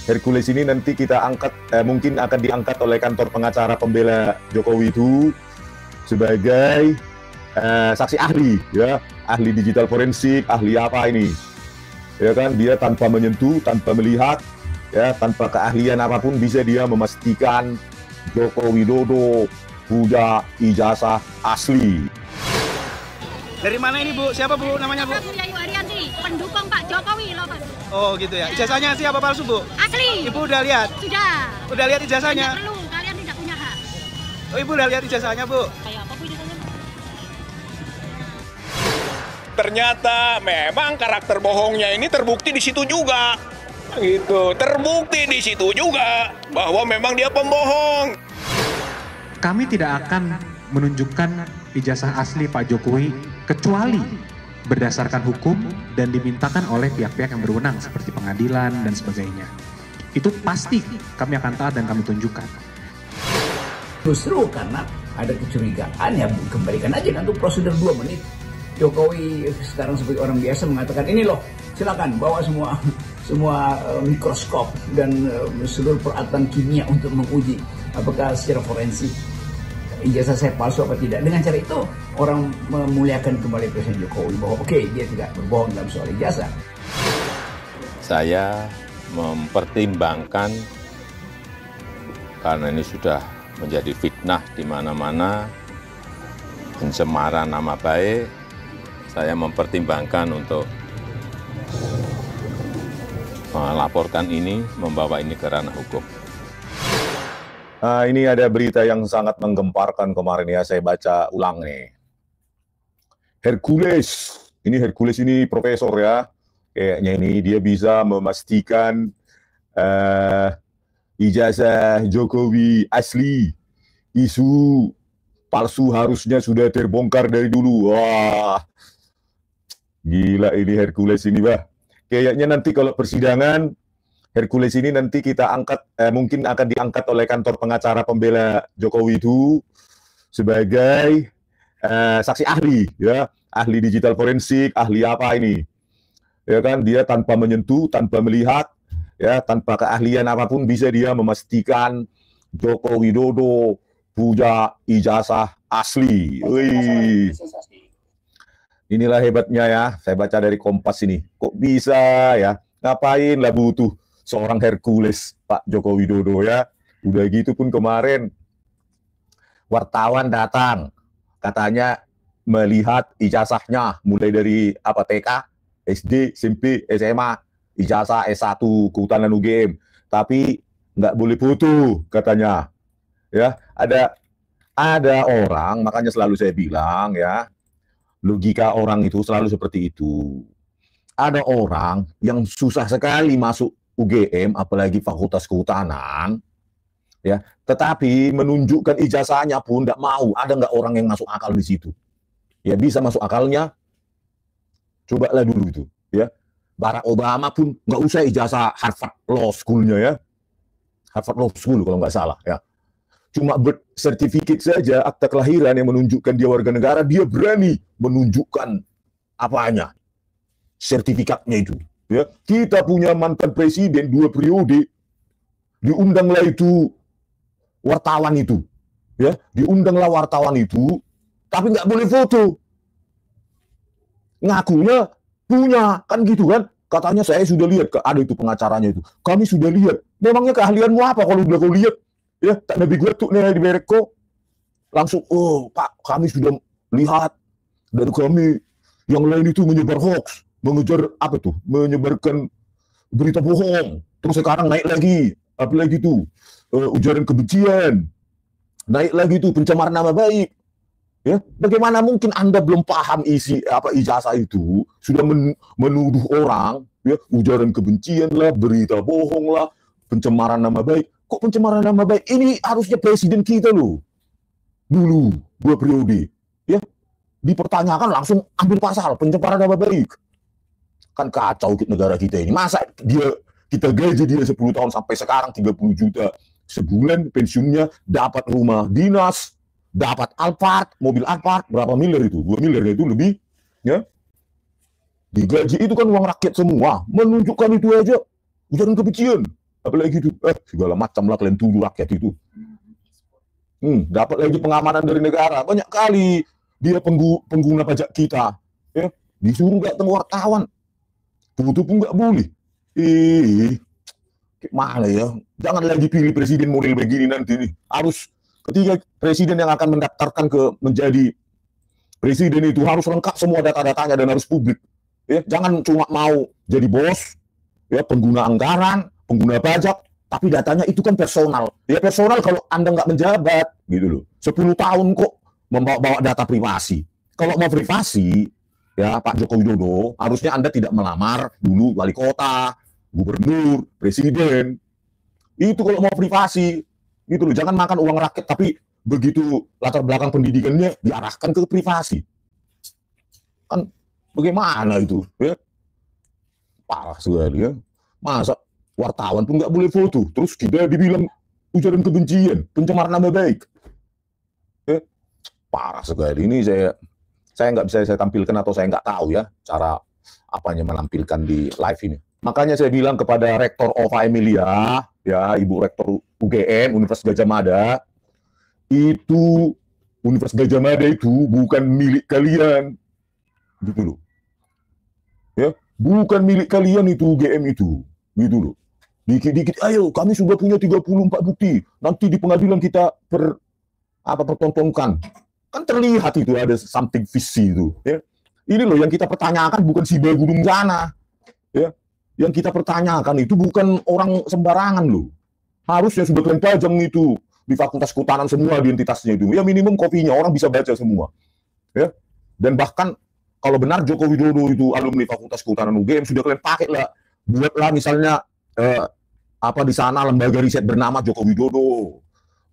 Hercules ini nanti kita angkat, mungkin akan diangkat oleh kantor pengacara pembela Jokowi itu sebagai saksi ahli, ya, ahli digital forensik, ahli apa ini, ya kan, dia tanpa menyentuh, tanpa melihat, ya, tanpa keahlian apapun bisa dia memastikan Joko Widodo punya ijazah asli. Dari mana ini Bu? Siapa Bu namanya Bu? Bu Yayu Arianti, pendukung Pak Jokowi loh Pak. Oh gitu ya. Ijazahnya siapa palsu Bu? Asli. Ibu udah lihat? Sudah. Udah lihat ijazahnya? Tidak perlu, kalian tidak punya hak. Oh Ibu udah lihat ijazahnya Bu? Kayak apa Bu ijazahnya? Ternyata memang karakter bohongnya ini terbukti di situ juga. Gitu, terbukti di situ juga bahwa memang dia pembohong. Kami tidak akan menunjukkan ijazah asli Pak Jokowi kecuali berdasarkan hukum dan dimintakan oleh pihak-pihak yang berwenang seperti pengadilan dan sebagainya. Itu pasti kami akan taat dan kami tunjukkan. Justru karena ada kecurigaan, ya kembalikan aja nanti prosedur 2 menit. Jokowi sekarang sebagai orang biasa mengatakan, ini loh silakan bawa semua mikroskop dan seluruh peralatan kimia untuk menguji apakah secara forensik ijazah saya palsu apa tidak. Dengan cara itu orang memuliakan kembali Presiden Jokowi bahwa oke, dia tidak berbohong dalam soal ijazah. Saya mempertimbangkan karena ini sudah menjadi fitnah di mana-mana, pencemaran nama baik, saya mempertimbangkan untuk melaporkan ini, membawa ini ke ranah hukum. Ini ada berita yang sangat menggemparkan kemarin ya, saya baca ulang nih. Hercules ini profesor ya, kayaknya ini dia bisa memastikan ijazah Jokowi asli. Isu palsu harusnya sudah terbongkar dari dulu. Wah, gila ini Hercules ini, bah. Kayaknya nanti kalau persidangan, Hercules ini nanti kita angkat, mungkin akan diangkat oleh kantor pengacara pembela Jokowi itu sebagai saksi ahli, ya, ahli digital forensik, ahli apa ini, ya kan, dia tanpa menyentuh, tanpa melihat, ya, tanpa keahlian apapun bisa dia memastikan Joko Widodo punya ijazah asli. Wih. Inilah hebatnya ya, saya baca dari Kompas ini. Kok bisa ya? Ngapain lah butuh seorang Hercules Pak Joko Widodo ya. Udah gitu pun kemarin wartawan datang, katanya melihat ijazahnya mulai dari apa, TK, SD, SMP, SMA, ijazah S1 Kehutanan UGM, tapi nggak boleh foto katanya. Ya, ada orang, makanya selalu saya bilang ya, logika orang itu selalu seperti itu. Ada orang yang susah sekali masuk UGM, apalagi Fakultas Kehutanan, ya, tetapi menunjukkan ijazahnya pun tidak mau. Ada nggak orang yang masuk akal di situ? Ya, bisa masuk akalnya, cobalah dulu itu. Ya, Barack Obama pun nggak usah ijazah Harvard Law School-nya ya, Harvard Law School kalau nggak salah ya. Cuma bersertifikat saja, akta kelahiran yang menunjukkan dia warga negara, dia berani menunjukkan apanya, sertifikatnya itu. Ya, kita punya mantan presiden 2 periode, diundanglah itu wartawan itu, ya, diundanglah wartawan itu, tapi nggak boleh foto, ngakunya punya, kan gitu kan, katanya saya sudah lihat, ada itu pengacaranya itu, kami sudah lihat, memangnya keahlianmu apa kalau udah kau lihat, ya, tak nabi gue tuh nih di Bereko, langsung, oh Pak, kami sudah lihat, dan kami yang lain itu menyebar hoax, mengejar apa tuh, menyebarkan berita bohong, terus sekarang naik lagi, apalagi tuh ujaran kebencian, naik lagi tuh pencemaran nama baik, ya, bagaimana mungkin Anda belum paham isi apa ijazah itu, sudah menuduh orang, ya, ujaran kebencian lah, berita bohong lah, pencemaran nama baik. Kok pencemaran nama baik? Ini harusnya presiden kita loh, dulu 2 periode, ya, dipertanyakan langsung ambil pasal pencemaran nama baik. Kan kacau negara kita ini. Masa kita gaji dia 10 tahun sampai sekarang 30 juta sebulan, pensiunnya dapat rumah dinas, dapat Alphard, mobil Alphard, berapa miliar itu? 2 miliar itu lebih, ya. Digaji itu kan uang rakyat semua, menunjukkan itu aja ujaran kebencian. apalagi itu, segala macam lah kalian tuduh rakyat itu. Dapat lagi pengamanan dari negara, banyak kali dia pengguna pajak kita, ya, disuruh nggak temu wartawan, foto pun nggak boleh. Mana ya, jangan lagi pilih presiden model begini nanti nih. Harus ketika presiden yang akan mendaftarkan menjadi presiden itu harus lengkap semua data-datanya dan harus publik. Ya, jangan cuma mau jadi bos, ya, pengguna anggaran, pengguna pajak, tapi datanya itu kan personal. Ya personal kalau Anda nggak menjabat, gitu loh. 10 tahun kok membawa data privasi. Kalau mau privasi, ya Pak Joko Widodo, harusnya Anda tidak melamar dulu wali kota, gubernur, presiden. Itu kalau mau privasi, gitu loh. Jangan makan uang rakyat, tapi begitu latar belakang pendidikannya diarahkan ke privasi. Kan bagaimana itu? Ya? Parah sekali ya. Masa wartawan pun nggak boleh foto, terus kita dibilang ujaran kebencian, pencemaran nama baik. Ya? Parah sekali. Ini saya nggak bisa saya tampilkan atau saya nggak tahu ya cara apanya menampilkan di live ini. Makanya saya bilang kepada Rektor Ova Emilia, ya Ibu Rektor UGM Universitas Gadjah Mada, itu Universitas Gadjah Mada itu bukan milik kalian, gitu loh. Ya, bukan milik kalian itu UGM itu, gitu loh. Dikit-dikit, ayo kami sudah punya 34 bukti, nanti di pengadilan kita pertontonkan. Kan terlihat itu ada something fishy itu. Ya. Ini loh yang kita pertanyakan bukan si Gunung sana, ya. Yang kita pertanyakan itu bukan orang sembarangan loh. Harusnya sudah pajang itu di Fakultas Kehutanan semua identitasnya itu. Ya minimum kopinya orang bisa baca semua. Ya. Dan bahkan kalau benar Joko Widodo itu alumni Fakultas Kehutanan UGM, sudah kalian pakai lah. Buatlah misalnya di sana lembaga riset bernama Joko Widodo.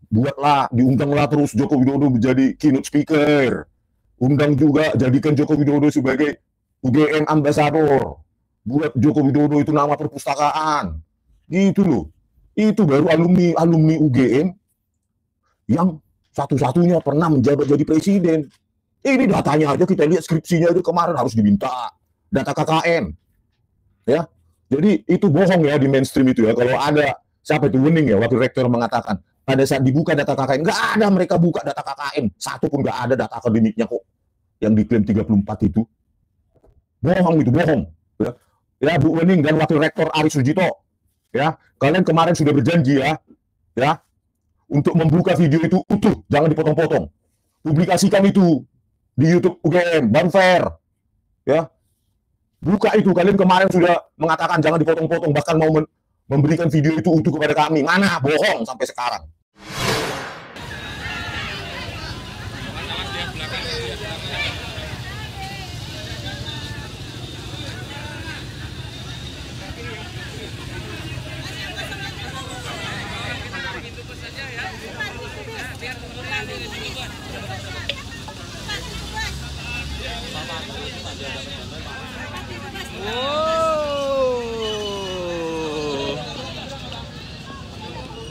Buatlah, diundanglah terus Joko Widodo menjadi keynote speaker. Undang juga, jadikan Joko Widodo sebagai UGM ambassador. Buat Joko Widodo itu nama perpustakaan. Gitu loh. Itu baru alumni UGM yang satu-satunya pernah menjabat jadi presiden. Ini datanya aja, kita lihat skripsinya itu kemarin harus diminta. Data KKN. Ya. Jadi itu bohong ya di mainstream itu ya. Kalau ada, siapa itu Wening ya, wakil rektor mengatakan, pada saat dibuka data KKN, nggak ada mereka buka data KKN. Satu pun nggak ada data akademiknya kok. Yang diklaim 34 itu. Bohong itu, bohong. Ya, Bu Wening dan wakil rektor Ari Sujito. Ya, kalian kemarin sudah berjanji ya, untuk membuka video itu utuh, jangan dipotong-potong. Publikasikan itu di YouTube UGM, baru fair. Ya. Buka itu, kalian kemarin sudah mengatakan jangan dipotong-potong, bahkan mau memberikan video itu utuh kepada kami. Mana? Bohong sampai sekarang.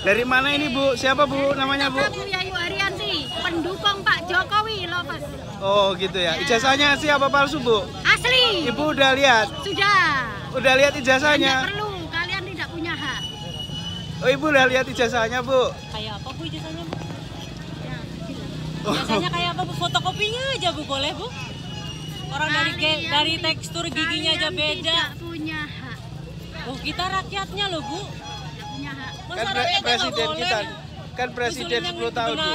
Dari mana ini Bu? Siapa Bu namanya Bu? Bu Yayu Arianti, pendukung Pak Jokowi lovers. Oh gitu ya. Ijazahnya siapa palsu Bu? Asli. Ibu udah lihat? Sudah. Udah lihat ijazahnya? Tidak perlu, kalian tidak punya hak. Oh Ibu udah lihat ijazahnya Bu? Kayak apa Bu ijazahnya Bu? Ijazahnya kayak apa Bu? Fotokopinya aja Bu, boleh Bu? Orang dari tekstur giginya aja beda. Tidak punya hak. Oh kita rakyatnya loh Bu. Punya hak. Kan presiden kita, kan presiden 10 tahun Bu.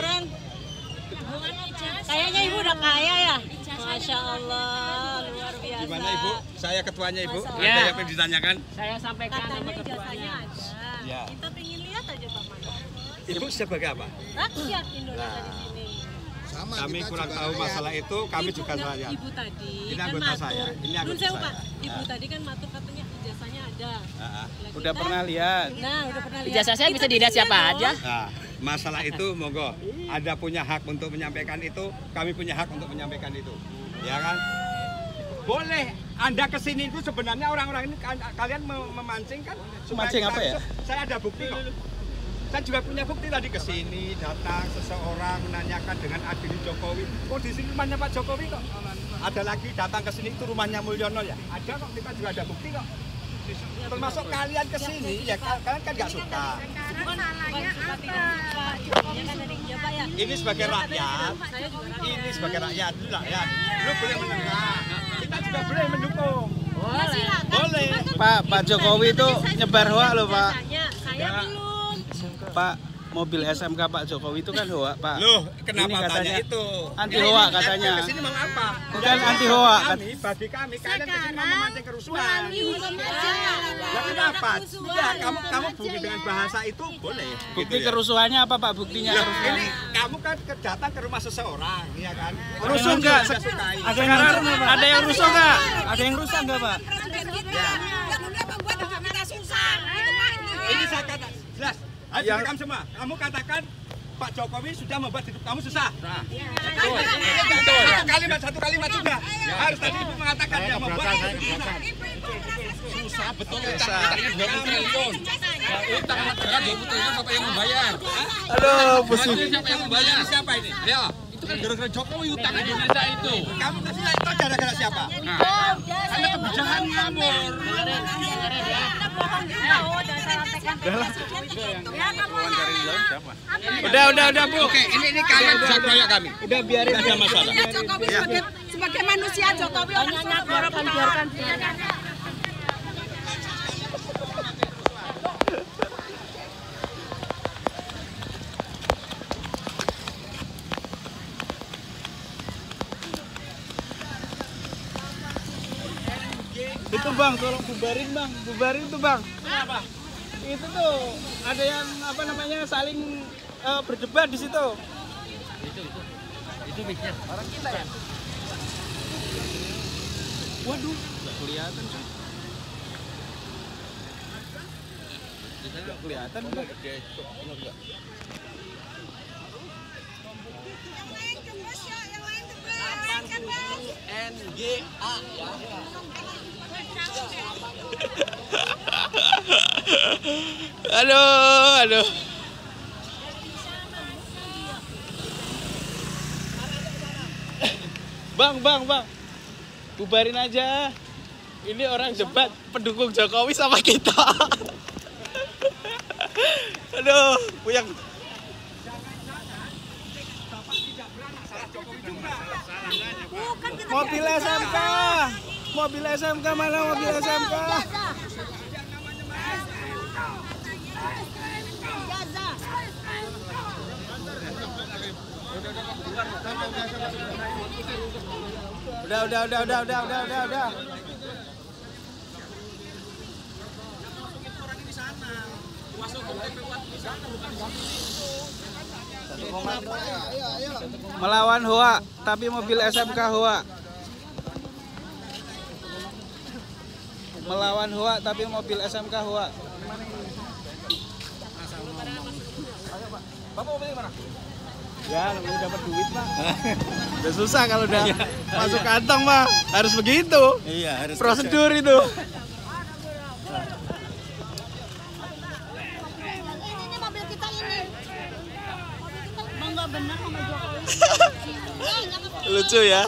Kayaknya Ibu udah kaya ya. Masya Allah, luar biasa. Gimana Ibu? Saya ketuanya Ibu. Ya. Ada yang ditanyakan? Saya sampaikan nama ketuanya ada. Ya. Kita pengen lihat aja Pak Manda. Ibu sebagai apa? Rakyat Indonesia di sini. Kami kurang tahu masalah itu, kami juga rakyat. Ibu tadi Ini kan anggota matur. saya. Ini anggota Nun, saya. Pak. Ibu tadi kan matur katanya ijazahnya ada. Lah, Udah kita- pernah lihat? Nah, udah pernah lihat. Ijazah saya Kita bisa dilihat pengen siapa lihat aja. dong. Nah, masalah itu monggo. Ada punya hak untuk menyampaikan itu, kami punya hak untuk menyampaikan itu. Ya kan? Boleh. Anda kesini itu sebenarnya orang-orang ini kalian memancing kan? supaya Mancing apa ya? Saya ada bukti kok. Saya juga punya bukti tadi kesini datang seseorang menanyakan dengan Adili Jokowi. Oh di sini rumahnya Pak Jokowi kok. Ada lagi datang ke sini itu rumahnya Mulyono ya. Ada kok, kita juga ada bukti kok. termasuk kalian kesini ya kalian kan nggak suka. Sekarang salahnya apa? Ini sebagai rakyat, ini sebagai rakyat, lu boleh menengah, kita juga boleh mendukung. Boleh. Pak Jokowi itu nyebar hoak loh Pak. Saya belum. Pak, mobil SMK Pak Jokowi itu kan hoak Pak. Loh, kenapa Ini katanya tanya itu? anti hoak katanya. Kesini mau apa? Bukan anti hoak. Bagi kami kalian kesini mau memancing kerusuhan. Hukum aja. Ya kenapa? Ya kamu bukti dengan bahasa itu boleh. Bukti gitu ya. kerusuhannya apa Pak? Buktinya Ya, kerusuhan. ini kamu kan datang ke rumah seseorang, ya kan? Rusuh nggak? Ada yang rusuh nggak? Ada yang rusuh nggak Pak? Ini saya kata jelas. Ayo rekam semua. Kamu katakan Pak Jokowi sudah membuat hidup kamu susah. Satu kalimat sudah. Harus tadi Ibu mengatakan yang membuat hidup susah. Susah betul utang ini 20 triliun. Utang negara 20 triliun siapa yang membayar? Aduh, pusing. Siapa yang membayar? Siapa ini? Ya, itu kan gara-gara Jokowi utang Indonesia itu. Kamu kasih itu gara-gara siapa? Karena kebijakan ngawur. Udah Bu. Oke, ini kalian bisa keroyok kami. Udah biarin Tidak ada masalah. Jokowi sebagai manusia Jokowi biarkan. Itu Bang, tolong bubarin tuh Bang. Kenapa? Itu tuh ada yang apa namanya saling berdebat di situ. Itu mic-nya. Orang kita ya. Waduh, nggak kelihatan cuy. Nggak kelihatan Bang. NGA ya. Aduh. Bang. Bubarin aja. Ini orang debat pendukung Jokowi sama kita. Aduh, puyeng. Mobil SMK mana mobil SMK? Udah. Melawan hoak, tapi mobil SMK hoak. Melawan hoak, tapi mobil SMK hoak. Bapak mau beli mana? Ya, udah dapat duit Pak. Udah susah kalau udah masuk kantong Pak. Harus begitu. Iya, harus prosedur itu. Ini mobil kita ini. Bangga bener sama Jokowi. Lucu ya.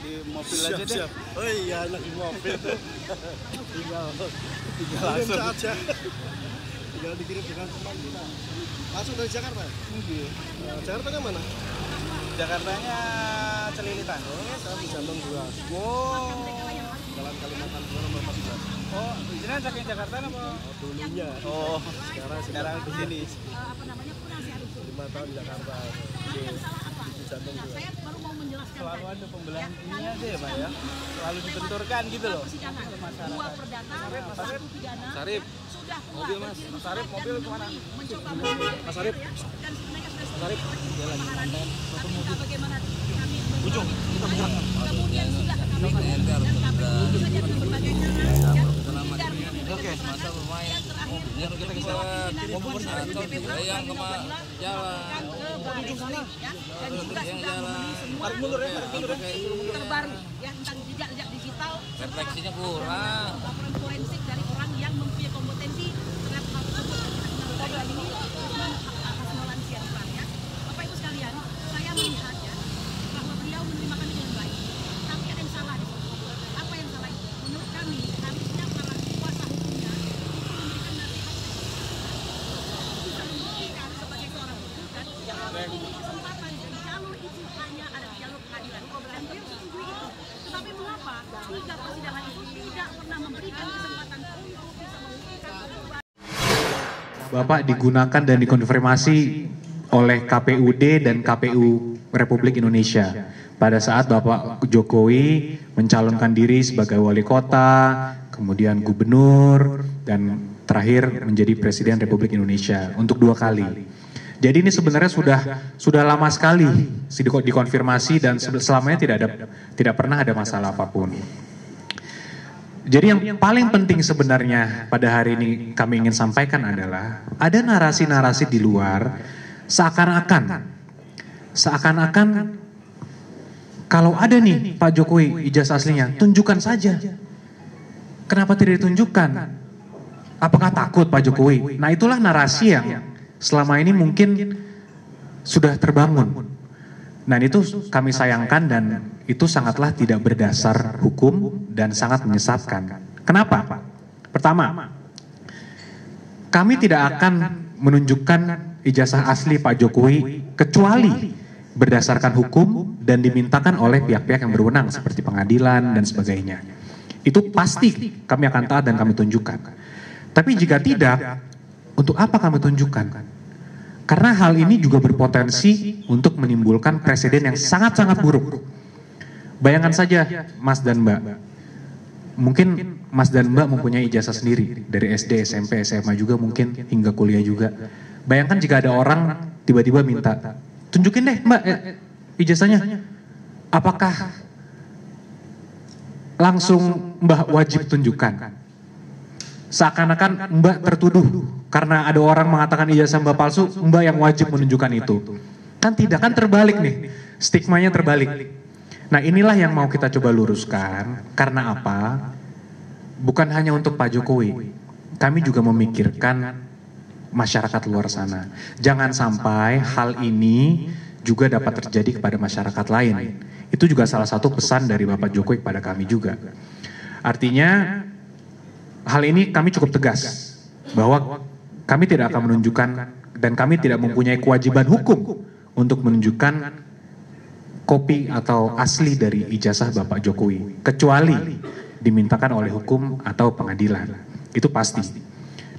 Di mobil aja deh. Oh iya, anak di mobil tuh. tinggal langsung aja. Tinggal dikirim dengan teman kita. Langsung dari Jakarta? Jakartanya mana? Jakartanya Celilitan. Saya di Jantung 2. Oh. Jalan Kalimantan Timur nomor 14. Oh, jenengan saking Jakarta apa? Dulunya. Oh, sekarang di sini. 5 tahun di Jakarta. Di Jantung 2. Selalu ada pembelahan ini aja ya Pak ya. Selalu dibenturkan gitu loh. Masyarakat. Sarip. Mobil Mas. Sarip mobil kemana? Mas Sarip. Bagaimana kami ujung kemudian sudah kami dan KPU saja dengan berbagai cara Oke, masa bermain yang terakhir kita yang kemana jalan dan juga sudah memenuhi semua terbaru ya tentang jejak-jejak digital refleksinya kurang laporan forensik dari orang yang mempunyai kompetensi terhadap hal tersebut dan ini atas lansia ya Bapak Ibu sekalian saya melihat ya bahwa beliau menerima kami dengan baik tapi ada yang salah di situ. Apa yang salah itu menurut kami harusnya para kuasa hukumnya memberikan nasihat bisa membuktikan sebagai seorang hukum dan mempunyai kesempatan dan jalur itu hanya ada di jalur pengadilan dan beliau setuju itu tetapi mengapa hingga persidangan itu tidak pernah memberikan kesempatan untuk bisa membuktikan Bapak digunakan dan dikonfirmasi oleh KPUD dan KPU Republik Indonesia pada saat Bapak Jokowi mencalonkan diri sebagai wali kota, kemudian gubernur, dan terakhir menjadi Presiden Republik Indonesia untuk 2 kali. Jadi ini sebenarnya sudah lama sekali dikonfirmasi dan selamanya tidak pernah ada masalah apapun. Jadi yang paling penting sebenarnya pada hari ini kami ingin sampaikan adalah ada narasi-narasi di luar seakan-akan kalau ada nih Pak Jokowi ijazah aslinya, tunjukkan saja. Kenapa tidak ditunjukkan? Apakah takut Pak Jokowi? Nah itulah narasi yang selama ini mungkin sudah terbangun. Nah itu kami sayangkan dan itu sangatlah tidak berdasar hukum dan sangat menyesatkan. Kenapa? Pertama, kami tidak akan menunjukkan ijazah asli Pak Jokowi kecuali berdasarkan hukum dan dimintakan oleh pihak-pihak yang berwenang seperti pengadilan dan sebagainya. Itu pasti kami akan taat dan kami tunjukkan. Tapi jika tidak, untuk apa kami tunjukkan? Karena hal ini juga berpotensi untuk menimbulkan presiden yang sangat-sangat buruk. Bayangkan saja Mas dan Mbak, mungkin Mas dan Mbak mempunyai ijazah sendiri dari SD, SMP, SMA juga mungkin hingga kuliah juga. Bayangkan jika ada orang tiba-tiba minta, tunjukin deh Mbak ijazahnya. Apakah langsung Mbak wajib tunjukkan? Seakan-akan Mbak tertuduh karena ada orang mengatakan ijazah Mbak palsu, Mbak yang wajib menunjukkan itu. Kan tidak, kan terbalik nih, stigmanya terbalik. Nah inilah yang mau kita coba luruskan. Karena apa? Bukan hanya untuk Pak Jokowi, kami juga memikirkan masyarakat luar sana. Jangan sampai hal ini juga dapat terjadi kepada masyarakat lain. Itu juga salah satu pesan dari Bapak Jokowi kepada kami juga. Artinya hal ini kami cukup tegas bahwa kami tidak akan menunjukkan dan kami tidak mempunyai kewajiban hukum untuk menunjukkan kopi atau asli dari ijazah Bapak Jokowi kecuali dimintakan oleh hukum atau pengadilan. Itu pasti.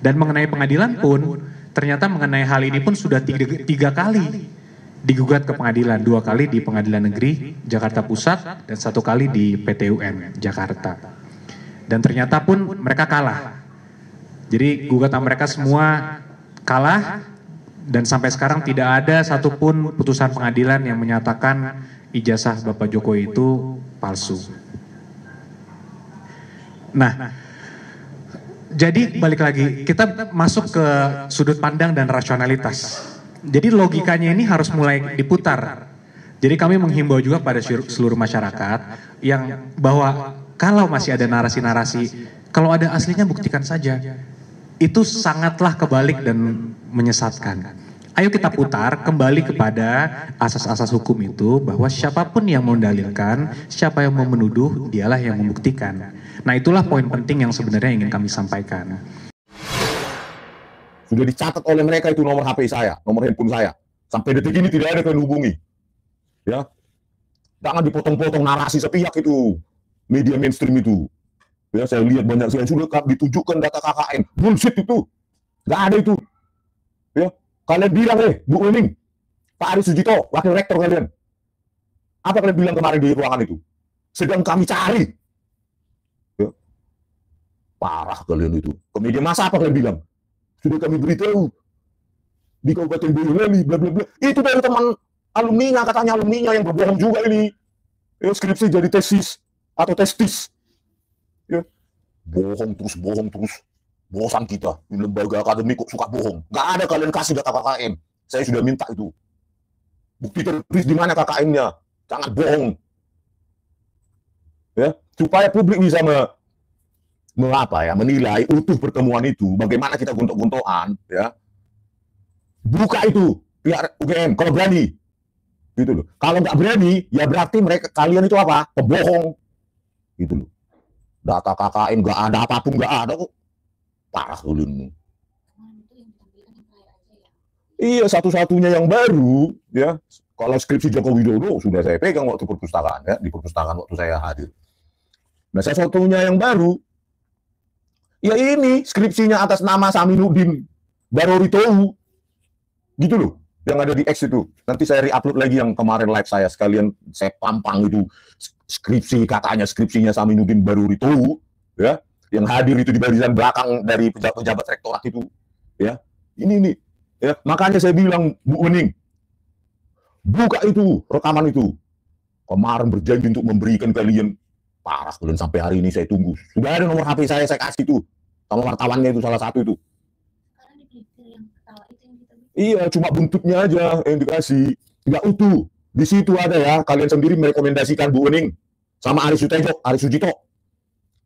Dan mengenai pengadilan pun ternyata mengenai hal ini pun sudah tiga kali digugat ke pengadilan, 2 kali di Pengadilan Negeri Jakarta Pusat dan 1 kali di PT UN Jakarta. Dan ternyata pun mereka kalah. Jadi gugatan mereka semua kalah dan sampai sekarang tidak ada satupun putusan pengadilan yang menyatakan ijazah Bapak Jokowi itu palsu. Nah, jadi balik lagi, kita masuk ke sudut pandang dan rasionalitas. Jadi logikanya ini harus mulai diputar. Jadi kami menghimbau juga pada seluruh masyarakat yang bahwa kalau masih ada narasi-narasi, kalau ada aslinya buktikan saja. Itu sangatlah kebalik dan menyesatkan. Ayo kita putar kembali kepada asas-asas hukum itu bahwa siapapun yang mendalilkan, siapa yang mau menuduh, dialah yang membuktikan. Nah itulah poin penting yang sebenarnya ingin kami sampaikan. Sudah dicatat oleh mereka itu nomor HP saya, nomor handphone saya. Sampai detik ini tidak ada yang hubungi. Ya, jangan dipotong-potong narasi sepihak itu, media mainstream itu. Ya, saya lihat banyak yang sudah ditunjukkan data KKN, bullshit itu, nggak ada itu. Ya, kalian bilang Bu Wening, Pak Ari Sujito, wakil rektor kalian, apa kalian bilang kemarin di ruangan itu? Sedang kami cari. Ya, parah kalian itu. Ke media massa apa kalian bilang? Sudah kami beritahu. di Kabupaten Boyolali, bla bla bla. Itu dari teman alumninya, katanya alumninya yang berbohong juga ini. Ya, skripsi jadi tesis atau testis. Ya. Bohong terus, bosan kita. Ini lembaga akademik kok suka bohong. Nggak ada kalian kasih data KKN. Saya sudah minta itu. Bukti tertulis di mana KKN-nya. Jangan bohong. Ya, supaya publik bisa menilai utuh pertemuan itu. Bagaimana kita gontok-gontokan, ya. Buka itu pihak UGM kalau berani. Gitu loh. Kalau nggak berani, ya berarti kalian itu apa? Pembohong. Gitu loh. Data KKN nggak ada, apapun nggak ada kok. Parah kalian. Iya, satu-satunya yang baru, ya. Kalau skripsi Joko Widodo sudah saya pegang waktu perpustakaan, ya, di perpustakaan waktu saya hadir. Nah, satu-satunya yang baru, ya ini skripsinya atas nama Saminuddin Baroritohu, gitu loh, yang ada di X itu. Nanti saya re-upload lagi yang kemarin live saya, sekalian saya pampang itu skripsi, katanya skripsinya Saminuddin Baroritohu, ya, yang hadir itu di barisan belakang dari pejabat rektorat itu, ya. Ini, ya, makanya saya bilang Bu Wening, buka itu rekaman itu. Kemarin berjanji untuk memberikan kalian, parah kalian, sampai hari ini saya tunggu. Sudah ada nomor HP saya kasih itu sama wartawannya itu, salah satu itu. Iya, cuma buntutnya aja yang dikasih, nggak utuh. Di situ ada ya, kalian sendiri merekomendasikan Bu Wening sama Aris Sujito.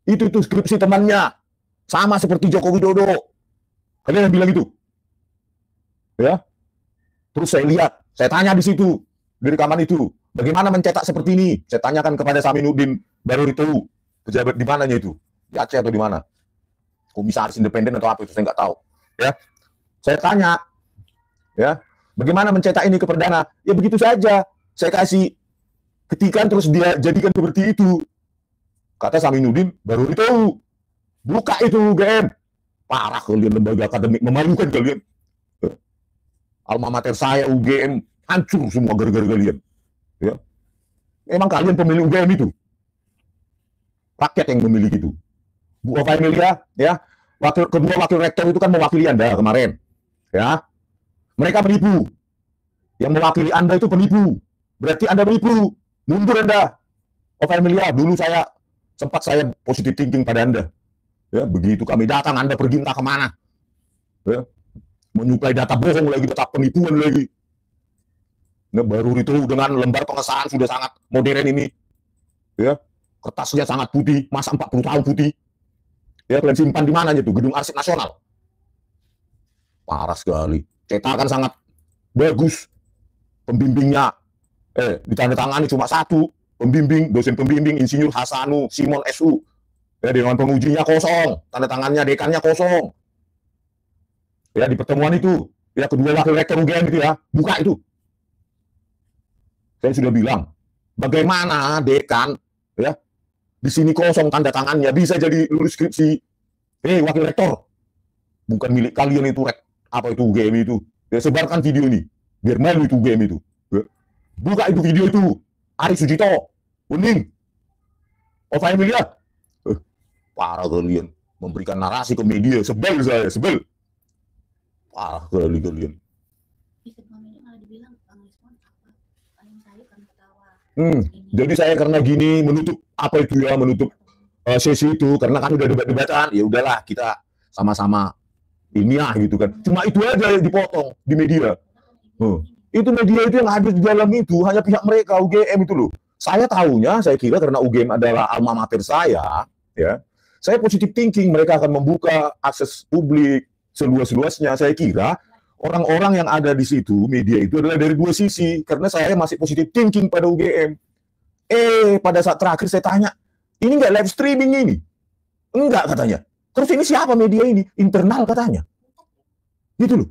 Itu skripsi temannya, sama seperti Joko Widodo. Kalian yang bilang itu, ya. Terus saya lihat, saya tanya di situ, di rekaman itu, bagaimana mencetak seperti ini? Saya tanyakan kepada Saminuddin Baroritohu, pejabat di mananya itu, di Aceh atau di mana? Komisaris independen atau apa itu, saya nggak tahu. Ya, saya tanya, ya, bagaimana mencetak ini ke perdana? Ya begitu saja, saya kasih ketikan terus dia jadikan seperti itu. Kata Saminuddin Baroritohu, buka itu UGM. Parah kalian, lembaga akademik, memalukan kalian. Alma mater saya UGM hancur semua gara-gara kalian. Ya. Emang kalian pemilih UGM itu? Rakyat yang memilih itu. Bu Ova Emilia, ya, kedua wakil rektor itu kan mewakili Anda kemarin. Ya. Mereka penipu. Yang mewakili Anda itu penipu. Berarti Anda menipu. Mundur Anda. Ova Emilia, dulu saya positive thinking pada Anda. Ya, begitu kami datang, Anda pergi entah kemana. Ya. Menyuplai data bohong lagi, data penipuan lagi. Nah, baru itu dengan lembar pengesahan sudah sangat modern ini. Ya, kertasnya sangat putih, masa 40 tahun putih. Ya, kalian simpan di mana itu? Gedung Arsip Nasional. Parah sekali. Cetakan sangat bagus. Pembimbingnya ditandatangani cuma satu. Dosen pembimbing Insinyur Hasanu Simon SU. Ya, dengan pengujinya kosong, tanda tangannya dekannya kosong. Ya, di pertemuan itu, ya, kedua wakil rektor UGM itu, ya, buka itu. Saya sudah bilang, bagaimana dekan, ya, di sini kosong tanda tangannya, bisa jadi lulus skripsi. Wakil rektor, bukan milik kalian itu, apa itu UGM itu. Ya, sebarkan video ini, biar malu itu UGM itu. Ya. Buka itu video itu, Aris Sujito, Wening, Ova Emilia. Parah kalian, memberikan narasi ke media, sebel saya, sebel. Parah kalian. Jadi saya karena gini menutup sesi itu, karena kan udah debat-debatan, ya udahlah kita sama-sama ilmiah gitu kan. Cuma itu aja yang dipotong di media. Itu media itu yang hadir di dalam itu hanya pihak mereka, UGM itu loh. Saya kira karena UGM adalah alma mater saya, ya. Saya positive thinking, mereka akan membuka akses publik seluas-luasnya. Saya kira orang-orang yang ada di situ, media itu adalah dari dua sisi. Karena saya masih positive thinking pada UGM. Pada saat terakhir saya tanya, ini nggak live streaming ini? Enggak katanya. Terus ini siapa media ini? Internal katanya. Gitu loh.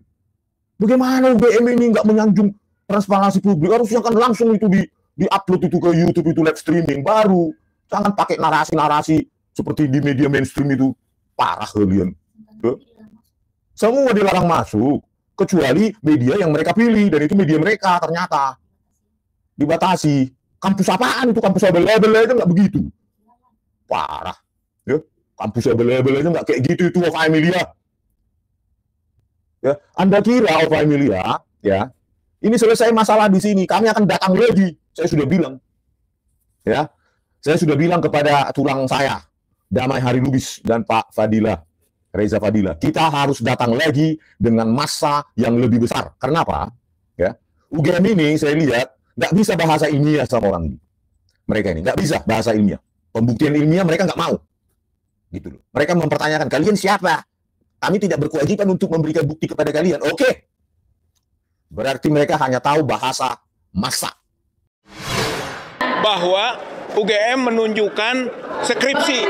Bagaimana UGM ini nggak menyanjung transparansi publik? Harusnya kan langsung itu di-upload itu ke YouTube itu live streaming. Baru. Jangan pakai narasi-narasi seperti di media mainstream itu. Parah kalian. Semua dilarang masuk, kecuali media yang mereka pilih, dan itu media mereka ternyata dibatasi. Kampus apaan itu? Kampus abal-abal aja nggak begitu. Parah. Ya, kampus abal-abal aja nggak kayak gitu itu, Ova Emilia. Ya, Anda kira Ova Emilia, ya, ini selesai masalah di sini, kami akan datang lagi. Saya sudah bilang, ya, saya sudah bilang kepada tulang saya, Damai Hari Lubis dan Pak Fadila, Reza Fadila, kita harus datang lagi dengan massa yang lebih besar. Kenapa? Ya, UGM ini saya lihat nggak bisa bahasa ilmiah sama orang ini. Mereka ini nggak bisa bahasa ilmiah, pembuktian ilmiah mereka nggak mau. Gitu loh. Mereka mempertanyakan, kalian siapa? Kami tidak berkewajiban untuk memberikan bukti kepada kalian. Oke. Berarti mereka hanya tahu bahasa massa. Bahwa UGM menunjukkan skripsi,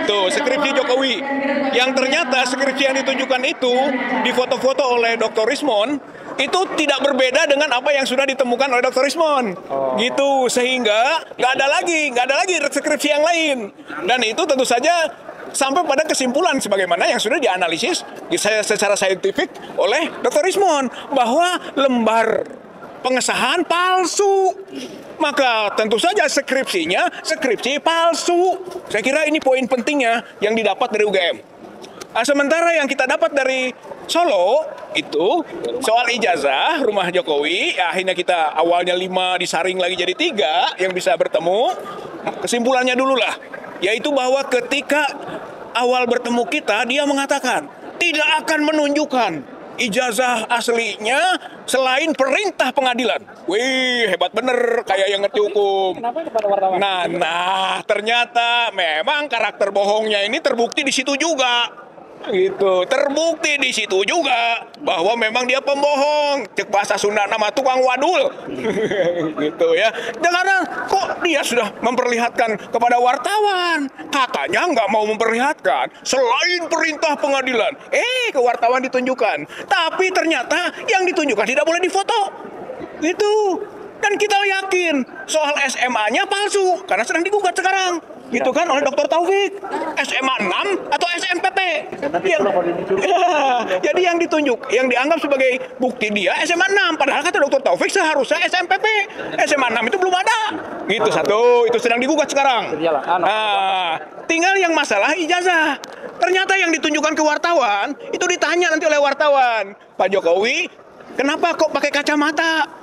itu skripsi Jokowi. Yang ternyata skripsi yang ditunjukkan itu difoto-foto oleh Dr. Rismon, itu tidak berbeda dengan apa yang sudah ditemukan oleh Dr. Rismon. Gitu, sehingga nggak ada lagi skripsi yang lain. Dan itu tentu saja sampai pada kesimpulan sebagaimana yang sudah dianalisis secara saintifik oleh Dr. Rismon, bahwa lembar pengesahan palsu. Maka tentu saja skripsi palsu. Saya kira ini poin pentingnya yang didapat dari UGM. Sementara yang kita dapat dari Solo itu soal ijazah rumah Jokowi, ya akhirnya kita awalnya 5 disaring lagi jadi 3 yang bisa bertemu. Kesimpulannya dulu lah, yaitu bahwa ketika awal bertemu kita, dia mengatakan tidak akan menunjukkan ijazah aslinya selain perintah pengadilan. Wih, hebat bener, kayak yang ngerti hukum. Nah, ternyata memang karakter bohongnya ini terbukti di situ juga. Gitu, terbukti di situ juga bahwa memang dia pembohong. Cek bahasa Sunda nama tukang wadul. Gitu ya. Dan karena kok dia sudah memperlihatkan kepada wartawan, katanya nggak mau memperlihatkan selain perintah pengadilan. Ke wartawan ditunjukkan. Tapi ternyata yang ditunjukkan tidak boleh difoto. Gitu. Dan kita yakin soal SMA-nya palsu karena sedang digugat sekarang. Gitu kan oleh Dr. Taufik, SMA 6 atau SMPP. Jadi yang dianggap sebagai bukti dia SMA 6, padahal kata Dr. Taufik seharusnya SMPP. SMA 6 itu belum ada. Gitu satu, itu sedang digugat sekarang. Tinggal yang masalah ijazah. Ternyata yang ditunjukkan ke wartawan, itu ditanya nanti oleh wartawan, Pak Jokowi, kenapa kok pakai kacamata?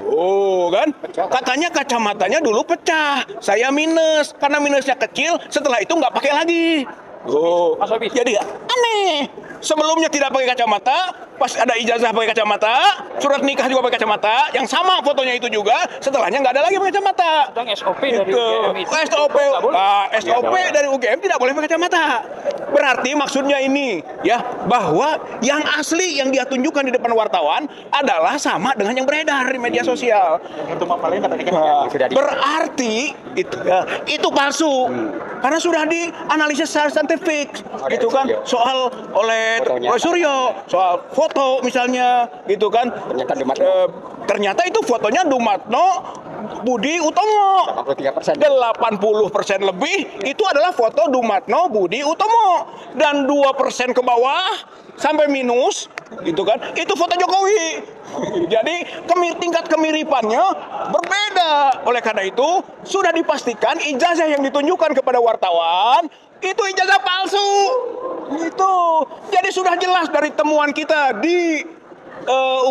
Oh kan, katanya kacamatanya dulu pecah, saya minus, karena minusnya kecil, setelah itu nggak pakai lagi. Oh, jadi aneh. Sebelumnya tidak pakai kacamata, pas ada ijazah pakai kacamata, surat nikah juga pakai kacamata, yang sama fotonya itu juga, setelahnya nggak ada lagi pakai kacamata. SOP dari UGM itu. SOP dari UGM tidak boleh pakai kacamata. Berarti maksudnya ini, ya, bahwa yang asli yang dia tunjukkan di depan wartawan adalah sama dengan yang beredar di media sosial. Berarti itu palsu, karena sudah dianalisis secara saintifik, gitu kan, soal oleh Suryo, soal foto misalnya, gitu kan. Ternyata itu fotonya Dumatno Budi Utomo. 80% lebih itu adalah foto Dumatno Budi Utomo. Dan 2% ke bawah sampai minus, gitu kan, itu foto Jokowi. Jadi tingkat kemiripannya berbeda. Oleh karena itu sudah dipastikan ijazah yang ditunjukkan kepada wartawan itu ijazah palsu. Itu. Jadi sudah jelas dari temuan kita di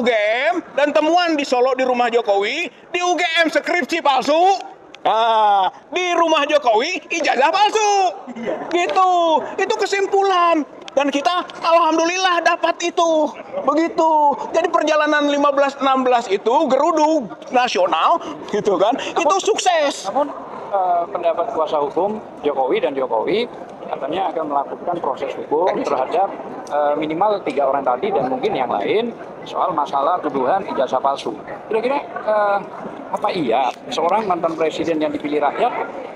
UGM dan temuan di Solo di rumah Jokowi, di UGM skripsi palsu, di rumah Jokowi ijazah palsu. Gitu. Itu kesimpulan. Dan kita alhamdulillah dapat itu. Begitu. Jadi perjalanan 15-16 itu geruduk nasional, gitu kan. Itu sukses. Namun pendapat kuasa hukum Jokowi dan Jokowi katanya akan melakukan proses hukum terhadap minimal 3 orang tadi dan mungkin yang lain soal masalah tuduhan ijazah palsu. Kira-kira apa iya seorang mantan presiden yang dipilih rakyat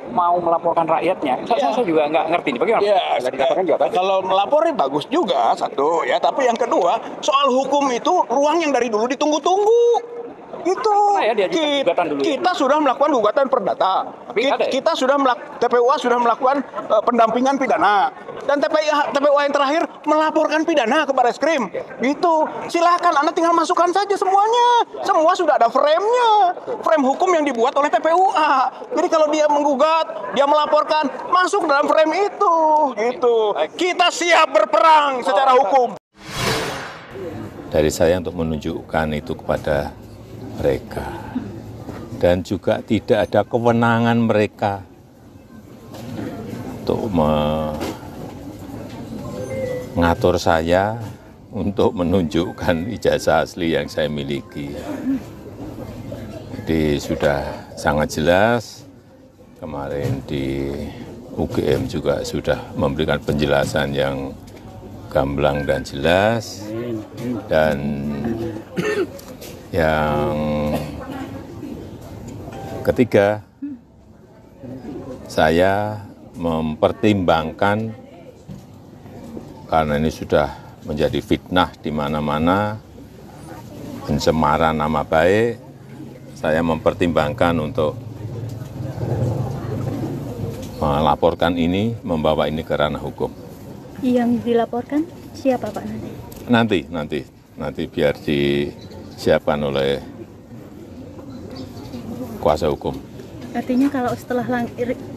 mau melaporkan rakyatnya? Saya juga nggak ngerti nih, bagaimana? Kalau melapornya bagus juga, satu ya. Tapi yang kedua, soal hukum itu ruang yang dari dulu ditunggu-tunggu. Itu kita sudah melakukan gugatan perdata. Kita sudah TPUA sudah melakukan pendampingan pidana. Dan TPUA yang terakhir melaporkan pidana ke Barreskrim. Gitu. Silakan Anda tinggal masukkan saja semuanya. Semua sudah ada frame-nya. Frame hukum yang dibuat oleh TPUA. Jadi kalau dia menggugat, dia melaporkan, masuk dalam frame itu. Gitu. Kita siap berperang secara hukum. dari saya untuk menunjukkan itu kepada mereka. Dan juga tidak ada kewenangan mereka untuk mengatur saya untuk menunjukkan ijazah asli yang saya miliki. Jadi sudah sangat jelas, kemarin di UGM juga sudah memberikan penjelasan yang gamblang dan jelas, dan yang ketiga, saya mempertimbangkan karena ini sudah menjadi fitnah di mana-mana, pencemaran nama baik, saya mempertimbangkan untuk melaporkan ini, membawa ini ke ranah hukum. Yang dilaporkan siapa Pak nanti? Nanti biar disiapkan oleh kuasa hukum. Artinya kalau setelah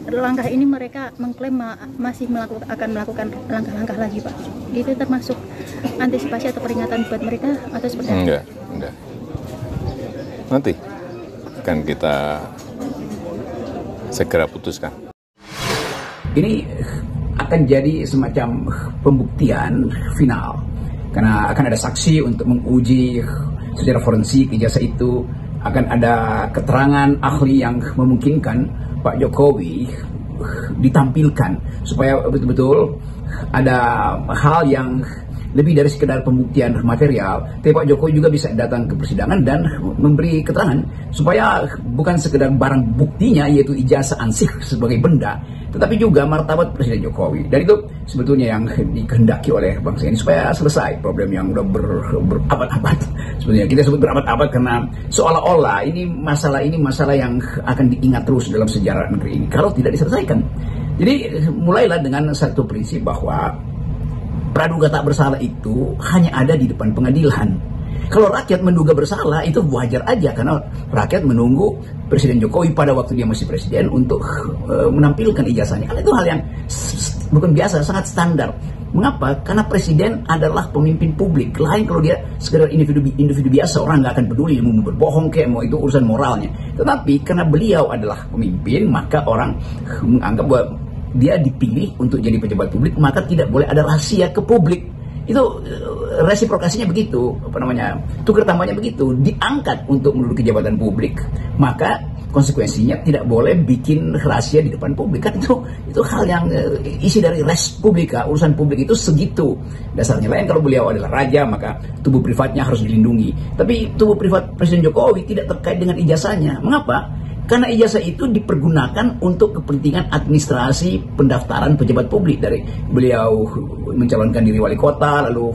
langkah ini mereka mengklaim masih akan melakukan langkah-langkah lagi Pak. Itu termasuk antisipasi atau peringatan buat mereka atau seperti apa? Enggak. Nanti akan kita segera putuskan. Ini akan jadi semacam pembuktian final karena akan ada saksi untuk menguji secara forensik ijazah itu, akan ada keterangan ahli yang memungkinkan Pak Jokowi ditampilkan supaya betul-betul ada hal yang lebih dari sekedar pembuktian material, tapi Pak Jokowi juga bisa datang ke persidangan dan memberi keterangan supaya bukan sekedar barang buktinya yaitu ijazah ansih sebagai benda, tetapi juga martabat Presiden Jokowi. Dan itu sebetulnya yang dikehendaki oleh bangsa ini supaya selesai problem yang udah berabad-abad. Sebetulnya kita sebut berabad-abad karena seolah-olah ini masalah yang akan diingat terus dalam sejarah negeri ini kalau tidak diselesaikan. Jadi mulailah dengan satu prinsip bahwa praduga tak bersalah itu hanya ada di depan pengadilan. Kalau rakyat menduga bersalah itu wajar aja karena rakyat menunggu Presiden Jokowi pada waktu dia masih presiden untuk menampilkan ijazahnya. Karena itu hal yang bukan biasa, sangat standar. Mengapa? Karena presiden adalah pemimpin publik. Lain kalau dia sekedar individu biasa, orang nggak akan peduli mau berbohong kayak mau itu urusan moralnya. Tetapi karena beliau adalah pemimpin, maka orang menganggap bahwa dia dipilih untuk jadi pejabat publik, maka tidak boleh ada rahasia ke publik. Itu resiprokasinya begitu, tukar tambahnya begitu, diangkat untuk menduduki jabatan publik, maka konsekuensinya tidak boleh bikin rahasia di depan publik. Kan itu hal yang isi dari res publika, urusan publik itu segitu dasarnya. Lain kalau beliau adalah raja, maka tubuh privatnya harus dilindungi. Tapi tubuh privat Presiden Jokowi tidak terkait dengan ijazahnya. Mengapa? Karena ijazah itu dipergunakan untuk kepentingan administrasi pendaftaran pejabat publik, dari beliau mencalonkan diri wali kota, lalu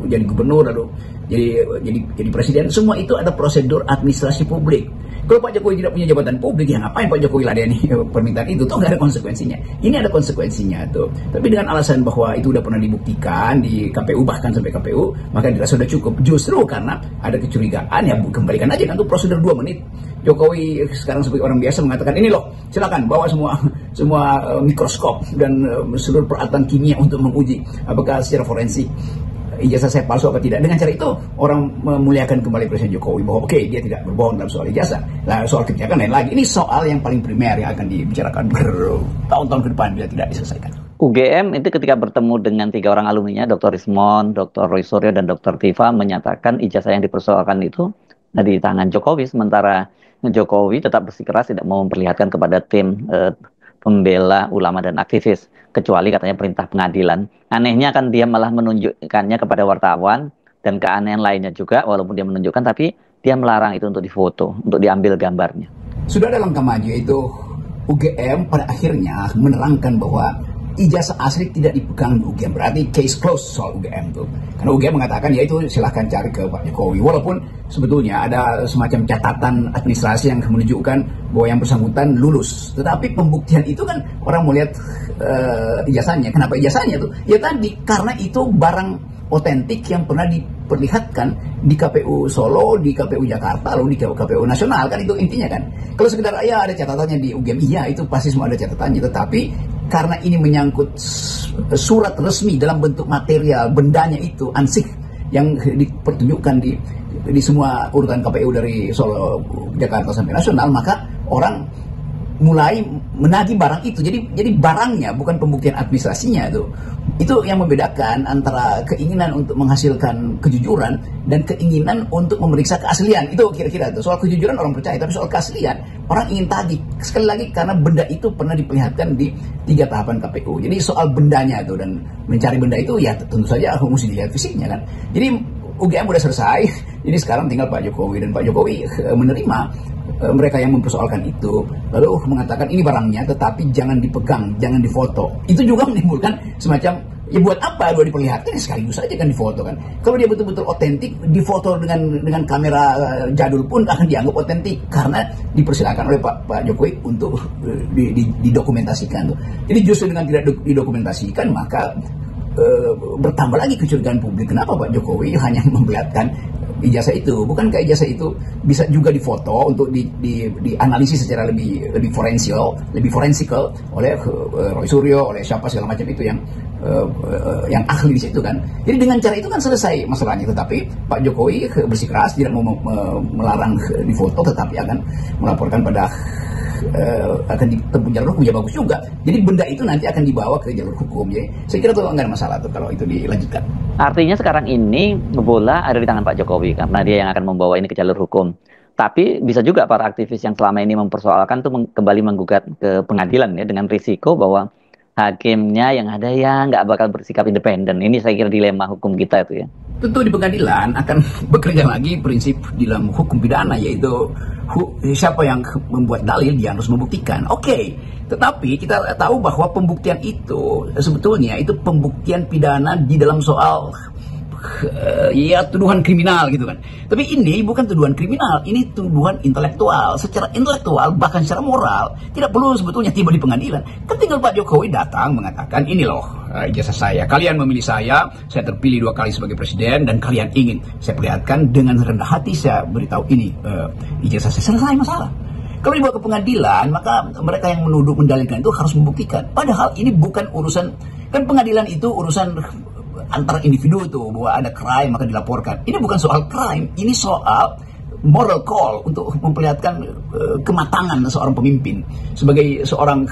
jadi gubernur, lalu jadi presiden. Semua itu ada prosedur administrasi publik. Kalau Pak Jokowi tidak punya jabatan publik, ya ngapain Pak Jokowi ladeni permintaan itu? Toh nggak ada konsekuensinya. Ini ada konsekuensinya tuh. Tapi dengan alasan bahwa itu udah pernah dibuktikan di KPU, bahkan sampai KPU, maka dirasa sudah cukup. Justru karena ada kecurigaan, ya kembalikan aja kan tuh prosedur 2 menit. Jokowi sekarang seperti orang biasa mengatakan, ini loh, silakan bawa semua mikroskop dan seluruh peralatan kimia untuk menguji apakah secara forensik ijazah saya palsu apa tidak. Dengan cara itu orang memuliakan kembali Presiden Jokowi bahwa oke, dia tidak berbohong dalam soal ijazah. Nah, soal kebijakan lain lagi. Ini soal yang paling primer yang akan dibicarakan bertahun-tahun ke depan bila tidak diselesaikan. UGM itu ketika bertemu dengan 3 orang alumninya, Dr. Rismon, Dr. Roy Suryo, dan Dr. Tifa, menyatakan ijazah yang dipersoalkan itu di tangan Jokowi, sementara Jokowi tetap bersikeras tidak mau memperlihatkan kepada tim pembela ulama dan aktivis, kecuali katanya perintah pengadilan. Anehnya kan dia malah menunjukkannya kepada wartawan, dan keanehan lainnya juga, walaupun dia menunjukkan, tapi dia melarang itu untuk difoto, untuk diambil gambarnya. Sudah dalam kampanye itu, UGM pada akhirnya menerangkan bahwa ijazah asli tidak dipegang di UGM, berarti case close soal UGM tuh. Karena UGM mengatakan ya itu silahkan cari ke Pak Jokowi, walaupun sebetulnya ada semacam catatan administrasi yang menunjukkan bahwa yang bersangkutan lulus. Tetapi pembuktian itu kan orang mau lihat ijazahnya. Kenapa ijazahnya tuh? Ya tadi karena itu barang otentik yang pernah diperlihatkan di KPU Solo, di KPU Jakarta, lalu di KPU Nasional, kan itu intinya kan. Kalau sekedar ya ada catatannya di UGM, iya itu pasti semua ada catatannya, tetapi karena ini menyangkut surat resmi dalam bentuk material, bendanya itu ansih yang dipertunjukkan di semua urutan KPU dari Solo, Jakarta sampai nasional, maka orang mulai menagih barang itu. Jadi barangnya bukan pembuktian administrasinya itu yang membedakan antara keinginan untuk menghasilkan kejujuran dan keinginan untuk memeriksa keaslian. Itu kira-kira itu. Soal kejujuran orang percaya, tapi soal keaslian orang ingin tagih. Sekali lagi karena benda itu pernah diperlihatkan di 3 tahapan KPU. Jadi soal bendanya itu dan mencari benda itu ya tentu saja mesti dilihat fisiknya kan. Jadi UGM udah selesai. Jadi sekarang tinggal Pak Jokowi, dan Pak Jokowi menerima mereka yang mempersoalkan itu, lalu mengatakan ini barangnya tetapi jangan dipegang, jangan difoto. Itu juga menimbulkan semacam, ya buat apa dua diperlihatkan, sekaligus saja kan difoto kan. Kalau dia betul-betul otentik, difoto dengan kamera jadul pun akan dianggap otentik karena dipersilakan oleh Pak Jokowi untuk didokumentasikan. Jadi justru dengan tidak didokumentasikan maka bertambah lagi kecurigaan publik. Kenapa Pak Jokowi hanya memperlihatkan ijazah itu? Bukankah ijazah itu bisa juga difoto untuk dianalisis secara lebih forensikal oleh Roy Suryo, oleh siapa segala macam itu yang ahli di situ kan. Jadi dengan cara itu kan selesai masalahnya. Tetapi Pak Jokowi bersikeras tidak mau melarang difoto, tetapi akan melaporkan pada akan ditempuh jalur hukum, ya bagus juga. Jadi benda itu nanti akan dibawa ke jalur hukum. Jadi saya kira itu nggak ada masalah tuh kalau itu dilanjutkan. Artinya sekarang ini bola ada di tangan Pak Jokowi karena dia yang akan membawa ini ke jalur hukum. Tapi bisa juga para aktivis yang selama ini mempersoalkan tuh kembali menggugat ke pengadilan ya, dengan risiko bahwa hakimnya yang ada ya nggak bakal bersikap independen. Ini saya kira dilema hukum kita itu ya. Tentu di pengadilan akan bekerja lagi prinsip di dalam hukum pidana, yaitu siapa yang membuat dalil dia harus membuktikan. Oke, tetapi kita tahu bahwa pembuktian itu sebetulnya itu pembuktian pidana di dalam soal ya tuduhan kriminal gitu kan. Tapi ini bukan tuduhan kriminal, ini tuduhan intelektual. Secara intelektual bahkan secara moral tidak perlu sebetulnya tiba di pengadilan. Kan tinggal Pak Jokowi datang mengatakan ini loh ijazah saya, kalian memilih saya terpilih 2 kali sebagai presiden dan kalian ingin saya perlihatkan dengan rendah hati, saya beritahu ini ijazah saya, selesai masalah. Kalau dibawa ke pengadilan, maka mereka yang menuduh mendalilkan itu harus membuktikan. Padahal ini bukan urusan, kan pengadilan itu urusan antara individu tuh, bahwa ada crime maka dilaporkan. Ini bukan soal crime, ini soal moral call untuk memperlihatkan kematangan seorang pemimpin sebagai seorang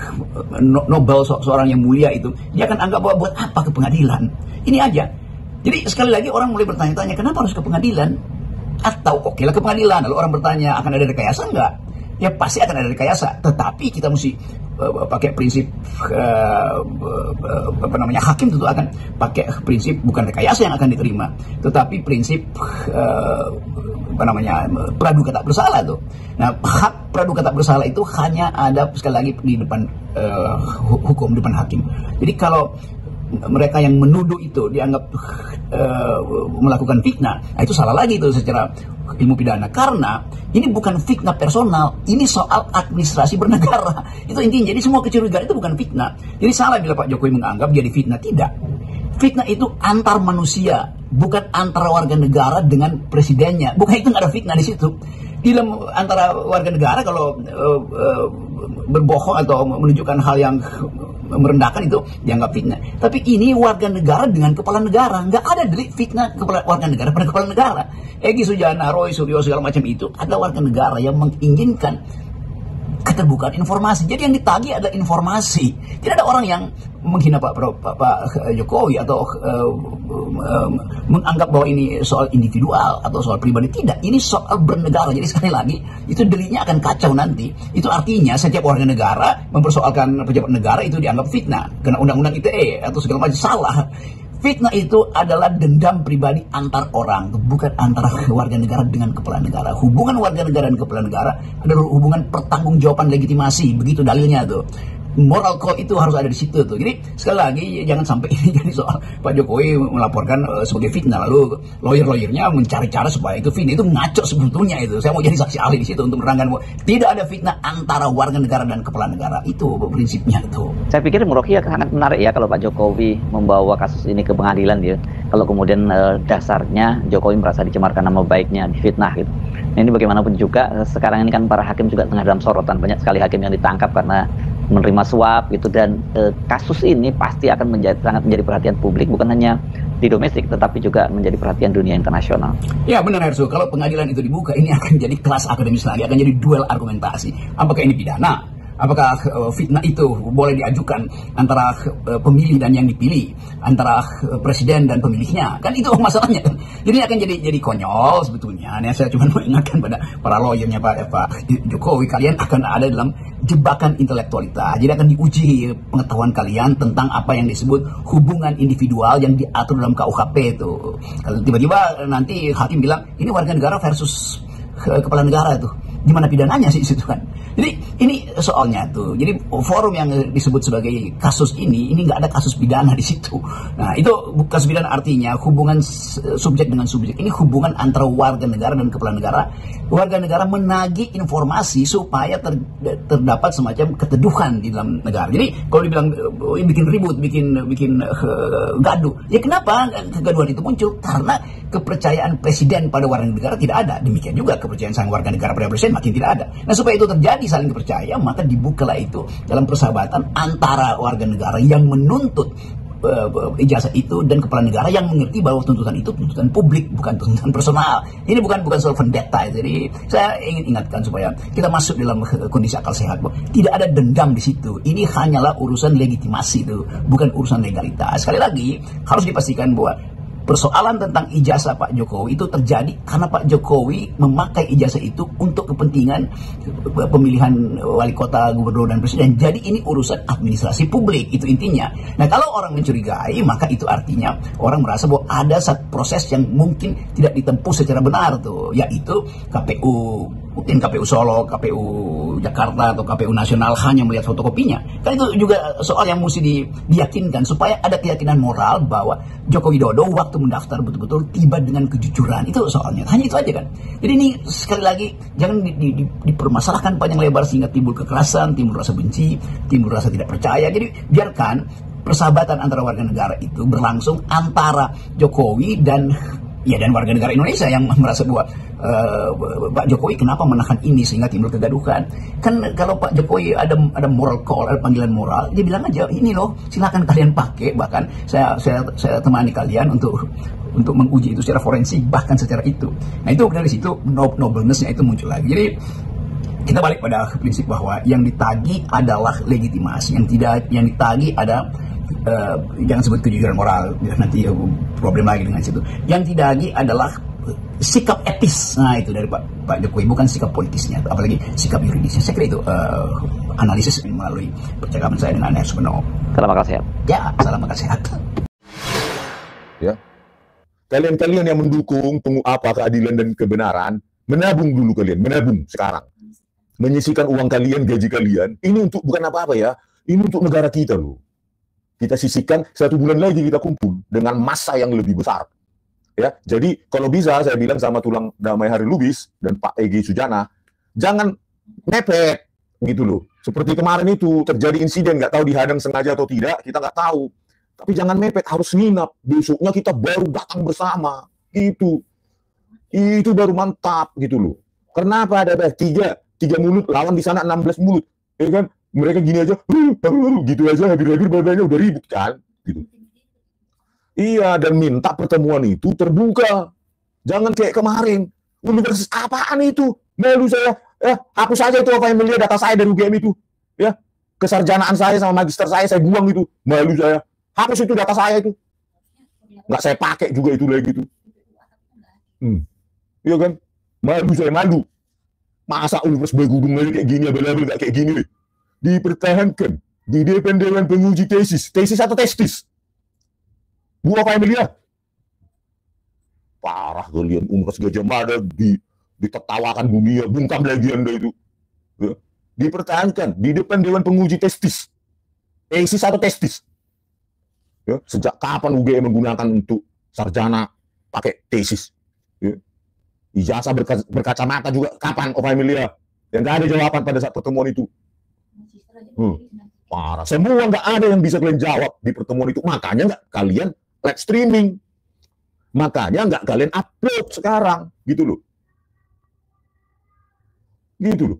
Nobel, seorang yang mulia itu. Dia akan anggap bahwa buat apa ke pengadilan? Ini aja. Jadi sekali lagi orang mulai bertanya-tanya kenapa harus ke pengadilan? Atau oke lah ke pengadilan, lalu orang bertanya akan ada rekayasa enggak? Ya pasti akan ada rekayasa, tetapi kita mesti pakai prinsip hakim tentu akan pakai prinsip bukan rekayasa yang akan diterima, tetapi prinsip praduga tak bersalah tuh. Nah, hak praduga tak bersalah itu hanya ada sekali lagi di depan hukum, depan hakim. Jadi kalau mereka yang menuduh itu dianggap melakukan fitnah, nah itu salah lagi itu secara ilmu pidana, karena ini bukan fitnah personal, ini soal administrasi bernegara. Itu intinya. Jadi semua kecurigaan itu bukan fitnah. Jadi salah bila Pak Jokowi menganggap jadi fitnah. Tidak. Fitnah itu antar manusia, bukan antara warga negara dengan presidennya. Bukan, itu nggak ada fitnah di situ. Di dalam antara warga negara kalau berbohong atau menunjukkan hal yang merendahkan itu dianggap fitnah. Tapi ini warga negara dengan kepala negara, nggak ada delik fitnah warga negara pada kepala negara. Egy Sujana, Roy Suryo segala macam itu adalah warga negara yang menginginkan keterbukaan informasi. Jadi yang ditagih adalah informasi. Tidak ada orang yang menghina Pak Jokowi atau menganggap bahwa ini soal individual atau soal pribadi. Tidak, ini soal bernegara. Jadi sekali lagi itu deliknya akan kacau nanti. Itu artinya setiap warga negara mempersoalkan pejabat negara itu dianggap fitnah karena undang-undang ITE atau segala macam. Salah. Fitnah itu adalah dendam pribadi antar orang, bukan antara warga negara dengan kepala negara. Hubungan warga negara dan kepala negara adalah hubungan pertanggungjawaban legitimasi, begitu dalilnya tuh. Moral call itu harus ada di situ tuh. Jadi sekali lagi jangan sampai ini jadi soal Pak Jokowi melaporkan sebagai fitnah, lalu lawyer-lawyernya mencari cara supaya itu fitnah. Itu ngaco sebetulnya itu. Saya mau jadi saksi ahli di situ untuk menerangkan bahwa tidak ada fitnah antara warga negara dan kepala negara. Itu prinsipnya tuh. Saya pikir Muroki sangat menarik ya kalau Pak Jokowi membawa kasus ini ke pengadilan ya. Kalau kemudian dasarnya Jokowi merasa dicemarkan nama baiknya, difitnah gitu. Nah, ini bagaimanapun juga sekarang ini kan para hakim juga tengah dalam sorotan. Banyak sekali hakim yang ditangkap karena menerima suap gitu, dan kasus ini pasti akan sangat menjadi perhatian publik, bukan hanya di domestik, tetapi juga menjadi perhatian dunia internasional. Ya benar Hersu, kalau pengadilan itu dibuka, ini akan jadi kelas akademis lagi, akan jadi duel argumentasi. Apakah ini pidana? Apakah fitnah itu boleh diajukan antara pemilih dan yang dipilih, antara presiden dan pemilihnya? Kan itu masalahnya. Jadi akan jadi konyol sebetulnya. Nah, saya cuma mau ingatkan pada para lawyernya Pak Jokowi, kalian akan ada dalam jebakan intelektualitas. Jadi akan diuji pengetahuan kalian tentang apa yang disebut hubungan individual yang diatur dalam KUHP itu. Kalau tiba-tiba nanti hakim bilang ini warga negara versus kepala negara itu, gimana pidananya sih situ kan? Jadi ini soalnya tuh. Jadi forum yang disebut sebagai kasus ini nggak ada kasus pidana di situ. Nah itu kasus pidana artinya hubungan subjek dengan subjek. Ini hubungan antara warga negara dan kepala negara. Warga negara menagih informasi supaya terdapat semacam keteduhan di dalam negara. Jadi kalau dibilang bikin ribut, bikin gaduh, ya kenapa kegaduhan itu muncul? Karena kepercayaan presiden pada warga negara tidak ada. Demikian juga kepercayaan sang warga negara pada presiden makin tidak ada. Nah supaya itu terjadi saling percaya, maka dibukalah itu dalam persahabatan antara warga negara yang menuntut ijazah itu dan kepala negara yang mengerti bahwa tuntutan itu tuntutan publik, bukan tuntutan personal. Ini bukan soal vendetta. Jadi saya ingin ingatkan supaya kita masuk dalam kondisi akal sehat. Tidak ada dendam di situ. Ini hanyalah urusan legitimasi itu, bukan urusan legalitas. Sekali lagi harus dipastikan bahwa persoalan tentang ijazah Pak Jokowi itu terjadi karena Pak Jokowi memakai ijazah itu untuk kepentingan pemilihan wali kota, gubernur, dan presiden. Jadi ini urusan administrasi publik, itu intinya. Nah kalau orang mencurigai, maka itu artinya orang merasa bahwa ada satu proses yang mungkin tidak ditempuh secara benar tuh, yaitu mungkin KPU Solo, KPU Jakarta, atau KPU Nasional hanya melihat fotokopinya. Kan itu juga soal yang mesti diyakinkan supaya ada keyakinan moral bahwa Joko Widodo waktu mendaftar betul-betul tiba dengan kejujuran. Itu soalnya, hanya itu aja kan. Jadi ini sekali lagi jangan dipermasalahkan panjang lebar sehingga timbul kekerasan, timbul rasa benci, timbul rasa tidak percaya. Jadi biarkan persahabatan antara warga negara itu berlangsung antara Jokowi dan warga negara Indonesia yang merasa bahwa Pak Jokowi kenapa menahan ini sehingga timbul kegaduhan. Kan kalau Pak Jokowi ada moral call, ada panggilan moral, dia bilang aja ini loh, silakan kalian pakai. Bahkan saya temani kalian untuk menguji itu secara forensik, bahkan secara itu. Nah itu dari situ nobleness-nya itu muncul lagi. Jadi kita balik pada prinsip bahwa yang ditagi adalah legitimasi, yang ditagi ada jangan sebut kejujuran moral, nanti problem lagi dengan situ. Yang ditagi adalah sikap etis. Nah itu dari Pak Jokowi, bukan sikap politisnya, apalagi sikap yuridisnya. Saya kira itu analisis melalui percakapan saya dengan Hersu. Salam akal sehat. Ya, salam akal sehat. Ya, kalian yang mendukung keadilan dan kebenaran, menabung dulu kalian, menabung sekarang. Menyisihkan uang kalian, gaji kalian, ini untuk bukan apa-apa ya, ini untuk negara kita loh. Kita sisihkan 1 bulan lagi kita kumpul dengan massa yang lebih besar. Ya, jadi kalau bisa saya bilang sama Tulang Damai Hari Lubis dan Pak Egy Sujana, jangan mepet gitu loh. Seperti kemarin itu terjadi insiden, nggak tahu dihadang sengaja atau tidak, kita nggak tahu. Tapi jangan mepet, harus nginap. Besoknya kita baru datang bersama. Itu baru mantap gitu loh. Kenapa ada tiga mulut lawan di sana 16 mulut, ya kan? Mereka gini aja, gitu aja, hampir badannya udah ribut kan, gitu. Iya, dan minta pertemuan itu terbuka, jangan kayak kemarin. Universitas apaan itu? Malu saya, hapus aja itu apa yang melihat data saya dari UGM itu, ya. Kesarjanaan saya sama magister saya buang itu, malu saya. Hapus itu data saya itu, nggak saya pakai juga itu lagi itu. Iya kan? Malu saya, malu. Masa Universitas Bagudung lagi kayak gini, abal-abal nggak kayak gini nih. Dipertahankan di depan Dewan Penguji tesis atau testis. Buah apa yang melihat? Parah kalian, Universitas Gajah Mada ditertawakan dunia, bungkam lagi Anda itu. Ya. Dipertahankan di depan Dewan Penguji tesis atau testis. Ya. Sejak kapan UGM menggunakan untuk sarjana pakai tesis? Ya. Ijazah berkacamata juga kapan Pak Emilia? Yang nggak ada jawaban pada saat pertemuan itu. Parah. Semua nggak ada yang bisa kalian jawab di pertemuan itu. Makanya nggak kalian live streaming. Makanya nggak kalian upload sekarang, gitu loh. Gitu loh.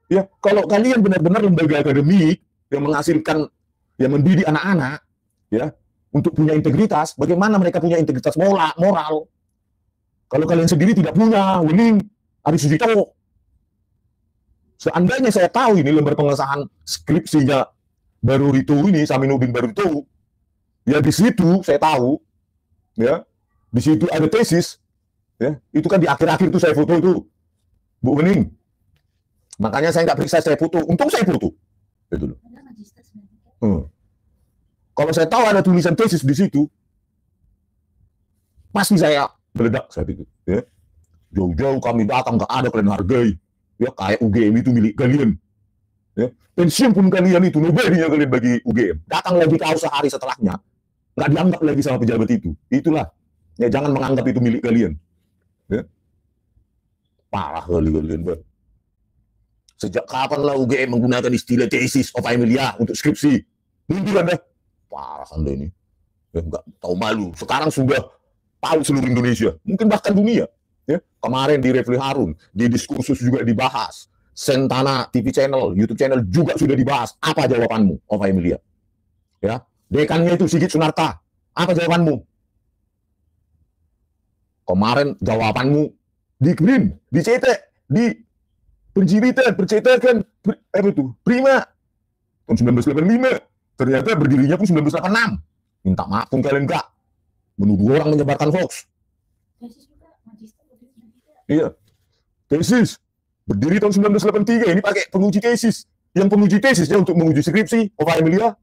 Ya, kalau kalian benar-benar lembaga akademik yang menghasilkan, yang mendidik anak-anak, ya, untuk punya integritas. Bagaimana mereka punya integritas moral? Kalau kalian sendiri tidak punya, Wening, Ari Sujito. Seandainya saya tahu ini lembar pengesahan skripsinya Barurito ini, Saminuddin Barurito, ya di situ saya tahu, ya di situ ada tesis, ya itu kan di akhir-akhir itu saya foto itu, Bu Wening. Makanya saya nggak periksa, saya foto. Untung saya foto, itu loh. Kalau saya tahu ada tulisan tesis di situ, pasti saya meledak saat itu. Ya. Jauh-jauh kami datang, nggak ada kalian hargai. Ya kayak UGM itu milik kalian. Ya. Pensiun pun kalian itu nobelnya kalian bagi UGM. Datang lagi kau sehari setelahnya, nggak dianggap lagi sama pejabat itu. Itulah. Ya jangan menganggap itu milik kalian. Ya. Parah kali kalian, Bang. Sejak kapan lah UGM menggunakan istilah tesis of Emilia untuk skripsi? Mundur Anda. Parah Anda ini. Ya, nggak tahu malu. Sekarang sudah tahu seluruh Indonesia. Mungkin bahkan dunia. Ya. Kemarin di Refli Harun, di diskursus juga dibahas. Sentana TV channel, YouTube channel juga sudah dibahas. Apa jawabanmu, of Emilia? Ya. Dekannya itu Sigit Sunarta. Apa jawabanmu? Kemarin jawabanmu di dicetak, di percetakan apa itu? Prima tahun 1985. Ternyata berdirinya pun 1986. Minta maaf pun kalian enggak. Menuduh orang menyebarkan hoax. Iya. Tesis berdiri tahun 1983. Ini pakai penguji tesis. Yang penguji tesisnya untuk menguji skripsi of Emilia.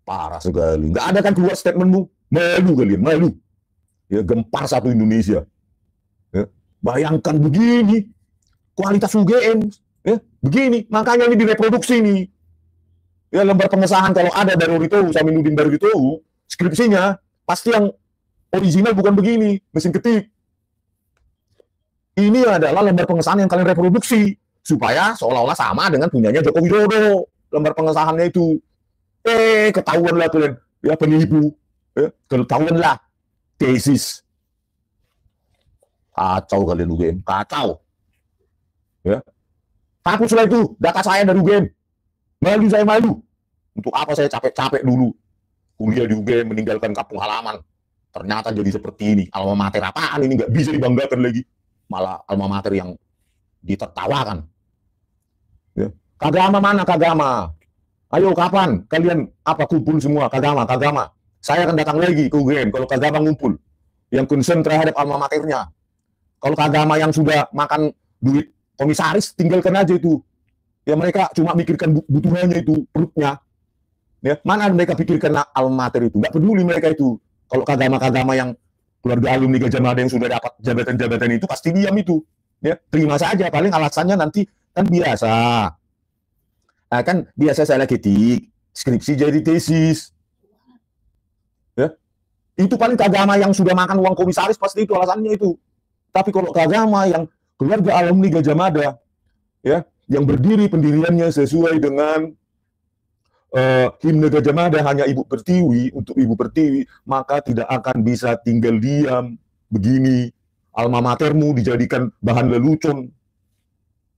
Parah sekali. Enggak ada kan keluar statementmu. Malu kalian, malu. Ya gempar satu Indonesia. Ya. Bayangkan begini. Kualitas UGM, ya, begini, makanya ini direproduksi nih. Ya lembar pengesahan kalau ada Barurito, Saminuddin Barurito, skripsinya pasti yang original bukan begini, mesin ketik. Ini adalah lembar pengesahan yang kalian reproduksi supaya seolah-olah sama dengan punyanya Joko Widodo, lembar pengesahannya itu. Ketahuanlah kalian, ya penipu, ya, ketahuanlah tesis. Kacau kalian UGM, kacau. Ya. Takut setelah itu data saya dari UGM. Malu saya malu. Untuk apa saya capek-capek dulu kuliah di UGM, meninggalkan kampung halaman. Ternyata jadi seperti ini. Alma mater apaan ini, nggak bisa dibanggakan lagi. Malah alma mater yang ditertawakan. Ya. Kagama mana kagama? Ayo kapan kalian kumpul semua kagama. Saya akan datang lagi ke UGM kalau kagama ngumpul. Yang concern terhadap alma maternya. Kalau kagama yang sudah makan duit komisaris, tinggalkan aja itu. Ya mereka cuma mikirkan butuhannya itu, perutnya. Ya, mana mereka pikirkan alma mater itu? Nggak peduli mereka itu. Kalau kagama-kagama yang keluarga alumni Gajah Mada yang sudah dapat jabatan-jabatan itu, pasti diam itu. Ya, terima saja. Paling alasannya nanti kan biasa. Nah, kan biasa saya ketik, skripsi jadi tesis. Ya, itu paling kagama yang sudah makan uang komisaris, pasti itu alasannya itu. Tapi kalau kagama yang keluarga alumni Gajah Mada, ya, yang berdiri pendiriannya sesuai dengan himne Gajah Mada hanya Ibu Pertiwi, untuk Ibu Pertiwi, maka tidak akan bisa tinggal diam begini. Alma matermu dijadikan bahan lelucon,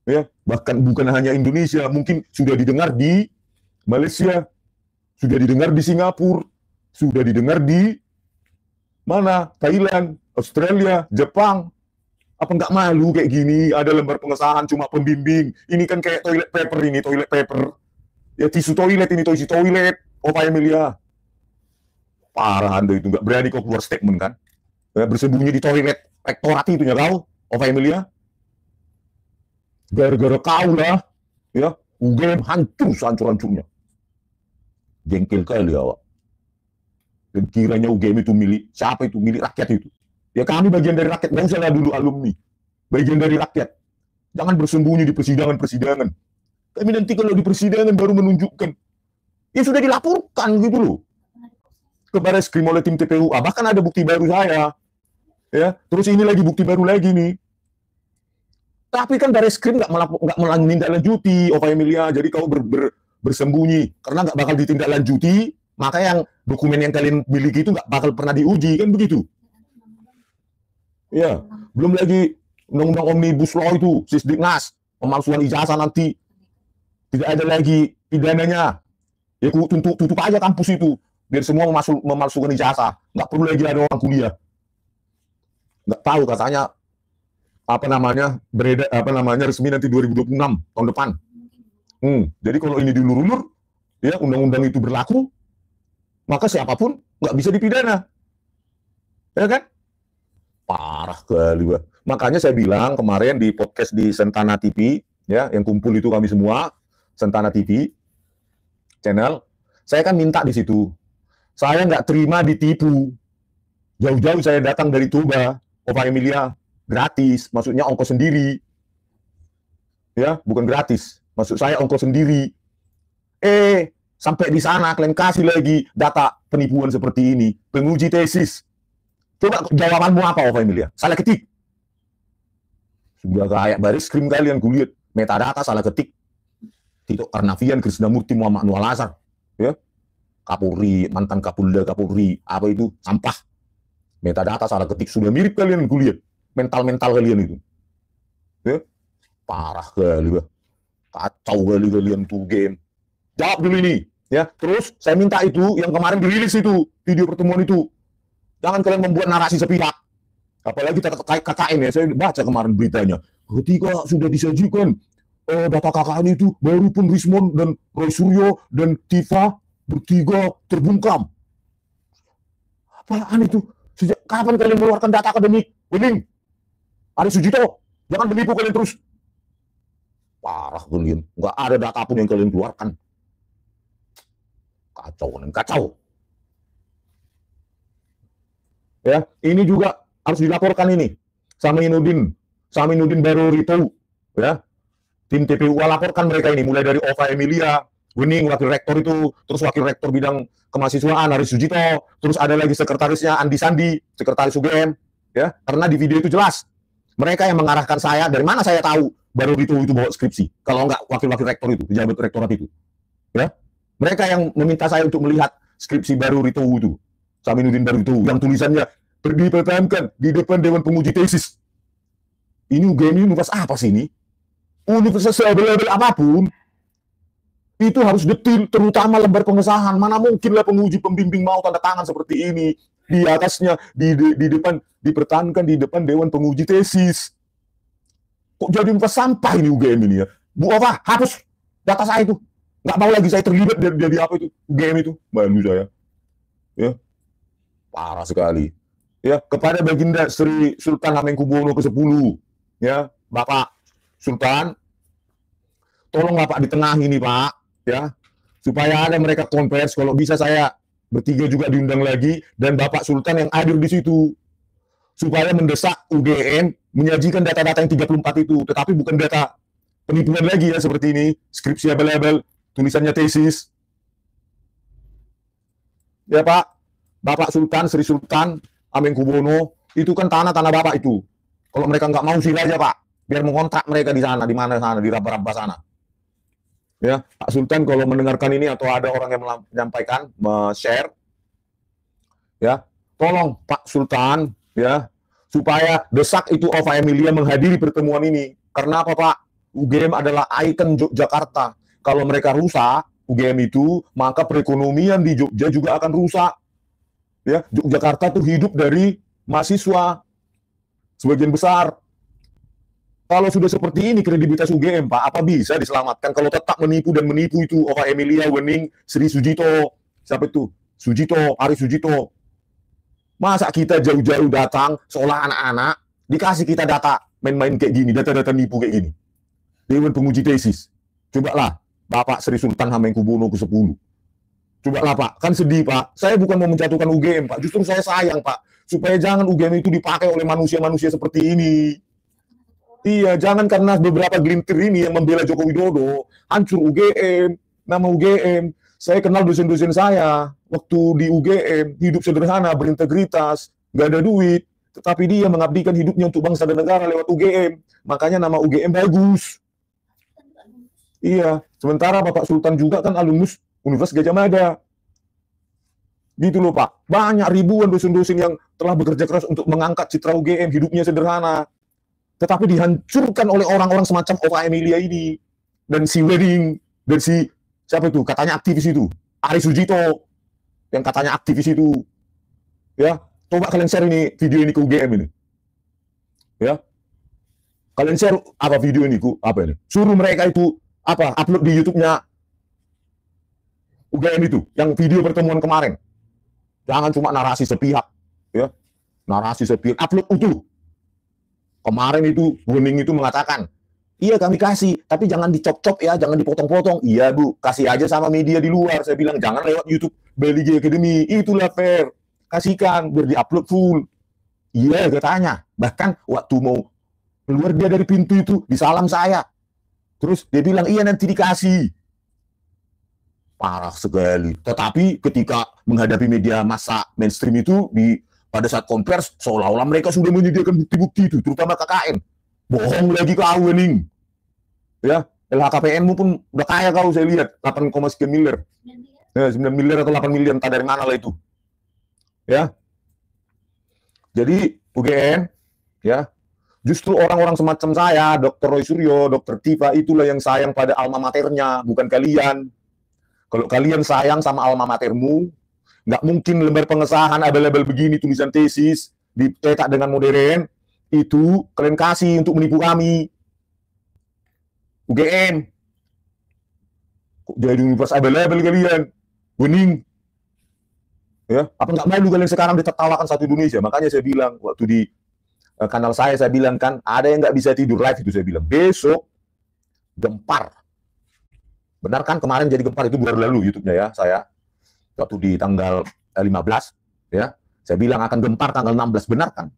ya, bahkan bukan hanya Indonesia, mungkin sudah didengar di Malaysia, sudah didengar di Singapura, sudah didengar di mana? Thailand, Australia, Jepang. Apa nggak malu kayak gini? Ada lembar pengesahan cuma pembimbing. Ini kan kayak toilet paper ini, toilet paper. Ya tisu toilet ini, tisu toilet. Oh Pak Emilia. Parah Anda itu, nggak berani kau keluar statement kan? Ya, bersembunyi di toilet rektorat itu ya kau, oh Pak Emilia. Gara-gara kau lah, ya UGM hancur sehancur-hancurnya. Jengkel kali awak. Dan kiranya UGM itu milik siapa itu? Milik rakyat itu. Ya kami bagian dari rakyat, nggak usah lah dulu alumni. Bagian dari rakyat. Jangan bersembunyi di persidangan-persidangan. Kami nanti kalau di persidangan baru menunjukkan. Ya sudah dilaporkan gitu loh. Ke Barreskrim oleh tim TPUA. Bahkan ada bukti baru saya. Ya, terus ini lagi bukti baru lagi nih. Tapi kan Barreskrim nggak menindaklanjuti, Pak Emilia. Jadi kau bersembunyi. Karena nggak bakal ditindaklanjuti, maka yang dokumen yang kalian miliki itu nggak bakal pernah diuji. Kan begitu. Ya, belum lagi undang-undang Omnibus Law itu, Sisdiknas, pemalsuan ijazah nanti tidak ada lagi pidananya. Ya tutup aja kampus itu. biar semua memalsukan ijazah, nggak perlu lagi ada orang kuliah. Nggak tahu, katanya resmi nanti 2026 tahun depan. Jadi kalau ini diulur-ulur, ya undang-undang itu berlaku, maka siapapun nggak bisa dipidana, ya kan? Parah kali, Bah. Makanya saya bilang kemarin di podcast di Sentana TV, ya, yang kumpul itu kami semua, Sentana TV channel, saya kan minta di situ, saya nggak terima ditipu. Jauh-jauh saya datang dari Toba, Ova Emilia, gratis, maksudnya ongkos sendiri, ya, bukan gratis, maksud saya ongkos sendiri. Sampai di sana kalian kasih lagi data penipuan seperti ini, penguji tesis. Coba jawabanmu apa, Ova Emilia? Salah ketik. Sudah kayak baris krim kalian, kulihat metadata salah ketik. Tito Karnavian, Krishnamurti, Muhammad Anwar Al-Azhar, ya, Kapolri, mantan Kapolda, Kapolri, apa itu, sampah. Metadata salah ketik, sudah mirip kalian kulihat. Mental-mental kalian itu. Ya, parah kali, Bah. Kacau kali kalian tuh game. Jawab dulu ini, ya. Terus saya minta itu yang kemarin dirilis itu video pertemuan itu. Jangan kalian membuat narasi sepihak. Apalagi KKN, ya, saya baca kemarin beritanya. Ketika sudah disajikan data KKN itu, baru pun Rismon dan Roy Suryo dan Tifa bertiga terbungkam. Apaan itu? Sejak kapan kalian mengeluarkan data akademik? Bening, Ari Sujito, jangan menipu kalian terus. Parah kalian, nggak ada data pun yang kalian keluarkan. Kacau, kacau. Ya, ini juga harus dilaporkan ini. Saminuddin Baru Rito, ya. Tim TPUA laporkan mereka ini, mulai dari Ova Emilia, Wening, wakil rektor itu, terus wakil rektor bidang kemahasiswaan Haris Sujito, terus ada lagi sekretarisnya Andi Sandi, sekretaris UGM, ya. Karena di video itu jelas, mereka yang mengarahkan saya. Dari mana saya tahu Baru Rito itu bawa skripsi? Kalau enggak wakil-wakil rektor itu, pejabat rektorat itu, ya. Mereka yang meminta saya untuk melihat skripsi Baru Rito itu, Saminuddin Baru Rito, yang tulisannya dipertahankan di depan Dewan Penguji Tesis. Ini UGM ini universitas apa sih ini? Universitas label apapun, itu harus detil, terutama lembar pengesahan. Mana mungkin lah penguji pembimbing mau tanda tangan seperti ini. Di atasnya, di depan, dipertahankan di depan Dewan Penguji Tesis. Kok jadi universitas sampah ini UGM ini ya? Bu Ova, hapus data saya itu. Nggak mau lagi saya terlibat dari apa itu, UGM itu. Malu saya. Ya, parah sekali. Ya, kepada Baginda Sri Sultan Hamengkubuwono ke-10, ya, Bapak Sultan, tolonglah Pak di tengah ini Pak, ya, supaya ada mereka konvers. Kalau bisa saya bertiga juga diundang lagi, dan Bapak Sultan yang hadir di situ, supaya mendesak UGM menyajikan data-data yang 34 itu, tetapi bukan data penipuan lagi ya, seperti ini, skripsi label, tulisannya tesis. Ya Pak, Bapak Sultan, Sri Sultan Hamengkubuwono, itu kan tanah-tanah Bapak itu. Kalau mereka nggak mau sih aja Pak, biar mengontrak mereka di sana, di mana sana, di Raba-Raba sana. Ya, Pak Sultan kalau mendengarkan ini atau ada orang yang menyampaikan, share, ya, tolong Pak Sultan, ya, supaya desak itu Ova Emilia menghadiri pertemuan ini. Karena apa Pak? UGM adalah ikon Yogyakarta. Kalau mereka rusak UGM itu, maka perekonomian di Jogja juga akan rusak. Ya, Yogyakarta tuh hidup dari mahasiswa sebagian besar. Kalau sudah seperti ini kredibilitas UGM, Pak, apa bisa diselamatkan kalau tetap menipu dan menipu itu Ova Emilia, Wening, Sri Sujito, siapa itu? Sujito, Ari Sujito. Masa kita jauh-jauh datang seolah anak-anak, dikasih kita data main-main kayak gini, data-data nipu kayak gini. Dewan Penguji Tesis. Cobalah Bapak Sri Sultan Hamengkubuwono ke-10. Cobalah Pak, kan sedih Pak. Saya bukan mau menjatuhkan UGM Pak, justru saya sayang Pak, supaya jangan UGM itu dipakai oleh manusia-manusia seperti ini. Iya, jangan karena beberapa gelintir ini yang membela Joko Widodo, hancur UGM, nama UGM. Saya kenal dosen-dosen saya, waktu di UGM, hidup sederhana, berintegritas, nggak ada duit, tetapi dia mengabdikan hidupnya untuk bangsa dan negara lewat UGM. Makanya nama UGM bagus. Iya, sementara Bapak Sultan juga kan alumnus Universitas Gajah Mada. Gitu loh Pak. Banyak ribuan dosen-dosen yang telah bekerja keras untuk mengangkat citra UGM, hidupnya sederhana. Tetapi dihancurkan oleh orang-orang semacam Ova Emilia ini. Dan si Wening, dan si, siapa itu, katanya aktivis itu, Ari Sujito. yang katanya aktivis itu. Ya, coba kalian share ini video ini ke UGM ini. Ya. Kalian share apa video ini apa ini? Suruh mereka itu apa upload di YouTube-nya UGM itu, yang video pertemuan kemarin. Jangan cuma narasi sepihak, ya. Narasi sepihak, upload utuh. Kemarin itu Wening itu mengatakan, iya kami kasih, tapi jangan dicop-cop ya, jangan dipotong-potong. Iya Bu, kasih aja sama media di luar. Saya bilang jangan lewat YouTube BLIG Academy, itulah fair. Kasihkan biar diupload full. Iya katanya. Bahkan waktu mau keluar dia dari pintu itu disalam saya. Terus dia bilang iya nanti dikasih. Parah sekali. Tetapi ketika menghadapi media massa mainstream itu pada saat konvers seolah-olah mereka sudah menyediakan bukti-bukti itu, terutama KKN. Bohong lagi kau Wening. Ya, LHKPN-mu pun udah kaya kau saya lihat 8, sekian miliar. 9 miliar atau 8 miliar entah dari mana lah itu. Ya. Jadi UGM ya. Justru orang-orang semacam saya, Dr. Roy Suryo, Dr. Tifa, itulah yang sayang pada alma maternya, bukan kalian. Kalau kalian sayang sama alma matermu, nggak mungkin lembar pengesahan abal-abal begini, tulisan tesis, dicetak dengan modern, itu kalian kasih untuk menipu kami. UGM. Kok jadi universitas abal-abal kalian? Wening. Ya, apa nggak malu kalian sekarang ditertawakan satu Indonesia? Makanya saya bilang, waktu di kanal saya bilang kan, ada yang nggak bisa tidur live itu saya bilang. Besok, gempar. Benar kan kemarin jadi gempar itu bulan lalu YouTube-nya ya, saya. Waktu di tanggal 15, ya. Saya bilang akan gempar tanggal 16, benar kan?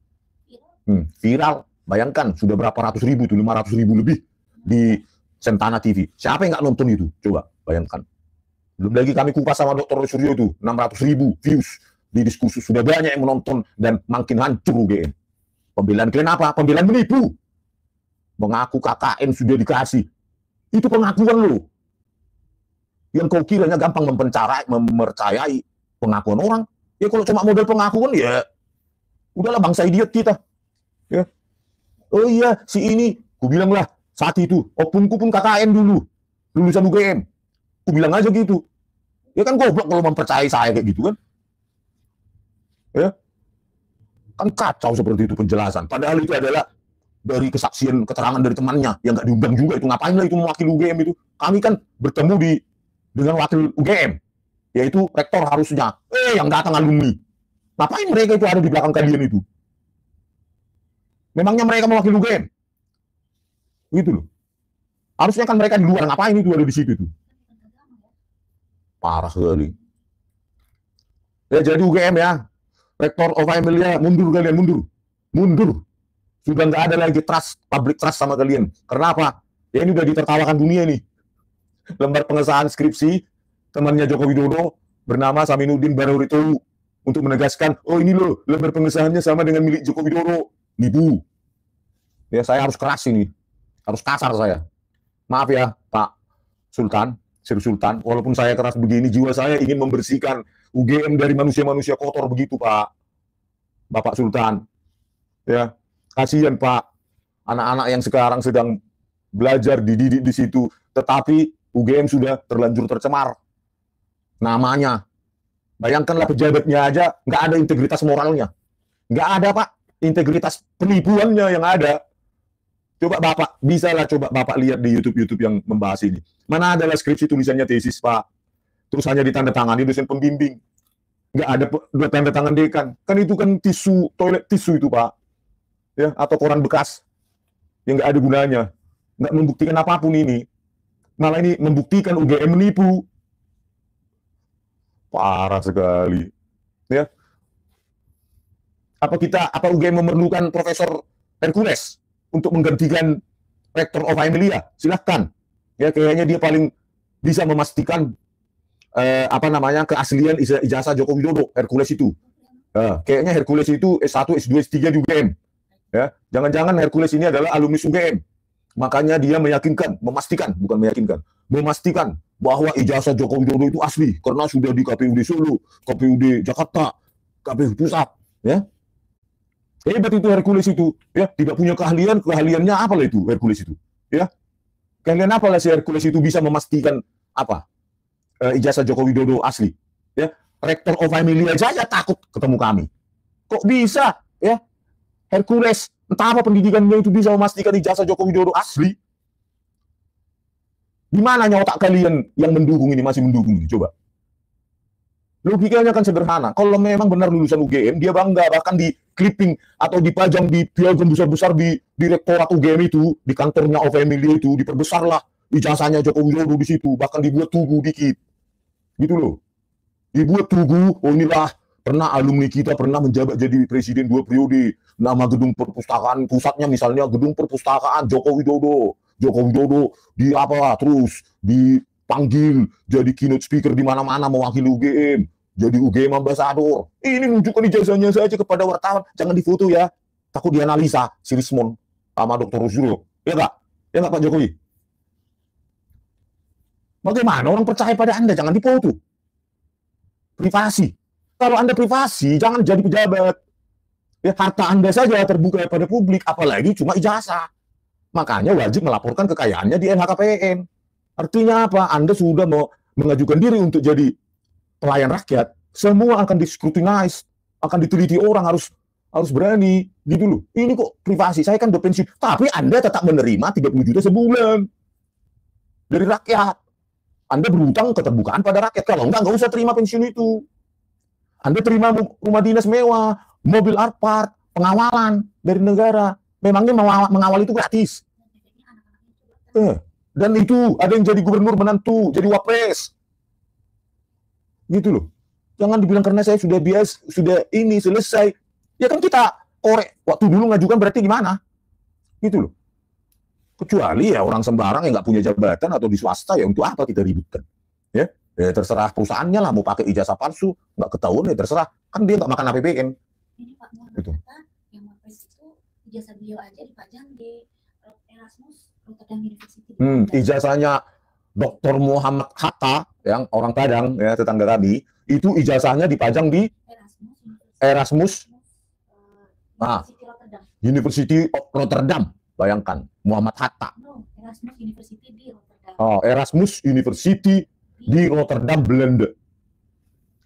Viral. Bayangkan, sudah berapa ratus ribu tuh, 500 ribu lebih di Sentana TV. Siapa yang nggak nonton itu? Coba, bayangkan. Belum lagi kami kupas sama Dr. Suryo itu, 600 ribu views di diskursus. Sudah banyak yang menonton dan makin hancur UGM. Pembelaan kalian apa? Pembelaan menipu. Mengaku KKN sudah dikasih. Itu pengakuan lo. Yang kau kiranya gampang mempercayai pengakuan orang. Ya kalau cuma model pengakuan ya udahlah bangsa idiot kita. Ya. Oh iya, si ini, ku bilang lah saat itu, opungku pun KKN dulu. Lulusan UGM. Ku bilang aja gitu. Ya kan goblok kalau mempercayai saya kayak gitu kan. Ya. Kan kacau seperti itu penjelasan. Padahal itu adalah dari kesaksian, keterangan dari temannya yang nggak diundang juga itu. Ngapain lah itu mewakili UGM itu? Kami kan bertemu dengan wakil UGM, yaitu rektor harusnya. Yang datang alumni. Ngapain mereka itu ada di belakang kalian itu? Memangnya mereka mewakili UGM? Gitu loh. Harusnya kan mereka di luar. Ngapain itu ada di situ itu? Parah sekali. Ya jadi UGM ya. Rektor of Emilia, mundur kalian, mundur. Mundur. Sudah nggak ada lagi trust, public trust sama kalian. Karena apa? Ya ini udah ditertawakan dunia nih. Lembar pengesahan skripsi, temannya Joko Widodo, bernama Saminuddin Baroritolu. Untuk menegaskan, oh ini loh, lembar pengesahannya sama dengan milik Joko Widodo. Nipu. Ya saya harus keras ini. Harus kasar saya. Maaf ya, Pak Sultan, Sri Sultan. Walaupun saya keras begini, jiwa saya ingin membersihkan UGM dari manusia-manusia kotor begitu, Pak. Bapak Sultan. Ya, kasihan, Pak. Anak-anak yang sekarang sedang belajar dididik di situ, tetapi UGM sudah terlanjur tercemar. Namanya. Bayangkanlah pejabatnya aja nggak ada integritas moralnya. Nggak ada, Pak. Integritas penipuannya yang ada. Coba Bapak, bisalah coba Bapak lihat di YouTube yang membahas ini. Mana adalah skripsi tulisannya tesis, Pak. Terus hanya ditandatangani dosen pembimbing. Nggak ada tanda tangan dekan. Kan itu kan tisu, toilet tisu itu, Pak. Ya, atau koran bekas. Yang nggak ada gunanya. Nggak membuktikan apapun ini. Malah ini membuktikan UGM menipu. Parah sekali. Ya. Apa UGM memerlukan Profesor Hercules untuk menggantikan Rektor of Emilia? Silahkan. Ya, kayaknya dia paling bisa memastikan keaslian ijazah Joko Widodo, Hercules itu. Kayaknya Hercules itu S1, S2, S3 di UGM. Ya, jangan-jangan Hercules ini adalah alumnus UGM. Makanya dia memastikan bahwa ijazah Joko Widodo itu asli karena sudah di KPUD Solo, KPUD Jakarta, KPU Pusat, ya. Hebat itu Hercules itu, ya, tidak punya keahliannya apalah itu Hercules itu, ya. Keahlian apalah si Hercules itu bisa memastikan ijazah Joko Widodo asli, ya. Rector of Family saja takut ketemu kami. Kok bisa ya? Hercules, entah apa pendidikannya itu bisa memastikan ijazah Joko Widodo asli. Di mananya otak kalian yang mendukung ini, masih mendukung ini? Coba. Logikanya kan sederhana. Kalau memang benar lulusan UGM, dia bangga bahkan di clipping atau dipajang di piagam besar-besar di Rektorat UGM itu, di kantornya of Family itu, diperbesarlah ijazahnya Joko Widodo di situ, bahkan dibuat tugu dikit. Gitu loh. Dibuat tugu, oh inilah pernah alumni kita pernah menjabat jadi presiden 2 periode. Nama gedung perpustakaan pusatnya misalnya gedung perpustakaan Joko Widodo. Joko Widodo di apa terus dipanggil jadi keynote speaker di mana-mana mewakili UGM. Jadi UGM ambassador. Ini nunjukkan ijazahnya saja kepada wartawan. Jangan difoto ya. Takut dianalisa si Rismon sama Dr. Rosuro. Ya enggak? Ya enggak Pak Jokowi? Bagaimana orang percaya pada Anda? Jangan difoto. Privasi. Kalau Anda privasi, jangan jadi pejabat. Ya, harta Anda saja terbuka pada publik, apalagi cuma ijazah. Makanya wajib melaporkan kekayaannya di LHKPN. Artinya apa? Anda sudah mau mengajukan diri untuk jadi pelayan rakyat, semua akan di-scrutinize, akan diteliti orang, harus berani, gitu loh. Ini kok privasi, saya kan udah pensiun, tapi Anda tetap menerima 30 juta sebulan dari rakyat. Anda berhutang keterbukaan pada rakyat. Kalau enggak usah terima pensiun itu. Anda terima rumah dinas mewah, mobil Alphard, pengawalan dari negara. Memangnya mengawal itu gratis. Dan itu ada yang jadi gubernur menantu, jadi wapres. Gitu loh. Jangan dibilang karena saya sudah sudah ini selesai. Ya kan kita korek waktu dulu ngajukan berarti gimana? Gitu loh. Kecuali ya orang sembarang yang nggak punya jabatan atau di swasta ya untuk apa kita ributkan? Ya terserah perusahaannya lah mau pakai ijazah palsu nggak ketahuan ya terserah. Kan dia nggak makan APBN. Ini Pak Gitu. yang wapres itu ijazah beliau aja dipajang di Erasmus Rotterdam University. Ijazahnya Dr. Muhammad Hatta yang orang Padang ya tetangga kami itu ijazahnya dipajang di Erasmus University of Rotterdam. Bayangkan Muhammad Hatta. Erasmus University di Rotterdam. Oh, Erasmus University di Rotterdam, Belanda.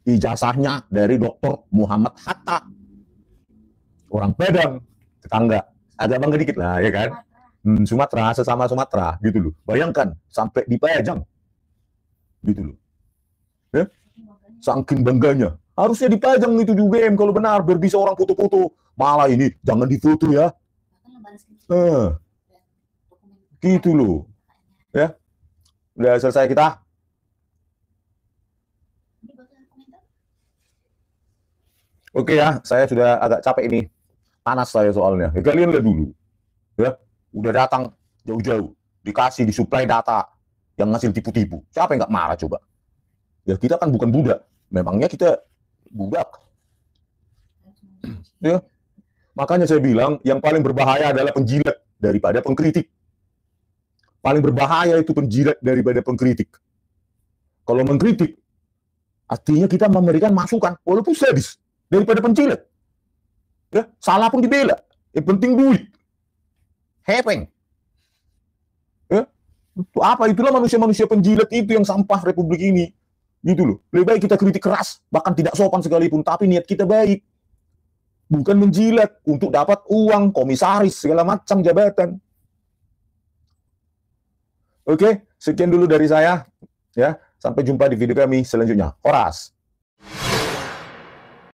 Ijazahnya dari Dr. Muhammad Hatta. Orang Padang, tetangga. Agak bangga dikit lah ya kan. Sumatera, sesama Sumatera gitu loh. Bayangkan sampai dipajang. Gitu loh. Ya? Saking bangganya. Harusnya dipajang itu di UGM kalau benar biar bisa orang foto-foto. Malah ini jangan difoto ya. Gitu loh. Ya. Udah selesai kita. Oke ya, saya sudah agak capek ini. Panas saya soalnya. Ya, kalian lihat dulu. Ya. Udah datang jauh-jauh, disuplai data yang hasil tipu-tipu. Siapa yang nggak marah coba? Ya kita kan bukan budak, memangnya kita budak. Ya, makanya saya bilang yang paling berbahaya adalah penjilat daripada pengkritik. Paling berbahaya itu penjilat daripada pengkritik. Kalau mengkritik, artinya kita memberikan masukan, walaupun sadis, daripada penjilat. Ya, salah pun dibela. Yang penting duit. Hepeng. Ya, itu apa? Itulah manusia-manusia penjilat itu yang sampah Republik ini. Gitu loh. Lebih baik kita kritik keras, bahkan tidak sopan sekalipun, tapi niat kita baik. Bukan menjilat untuk dapat uang, komisaris, segala macam jabatan. Oke, sekian dulu dari saya. Ya, sampai jumpa di video kami selanjutnya. Horas.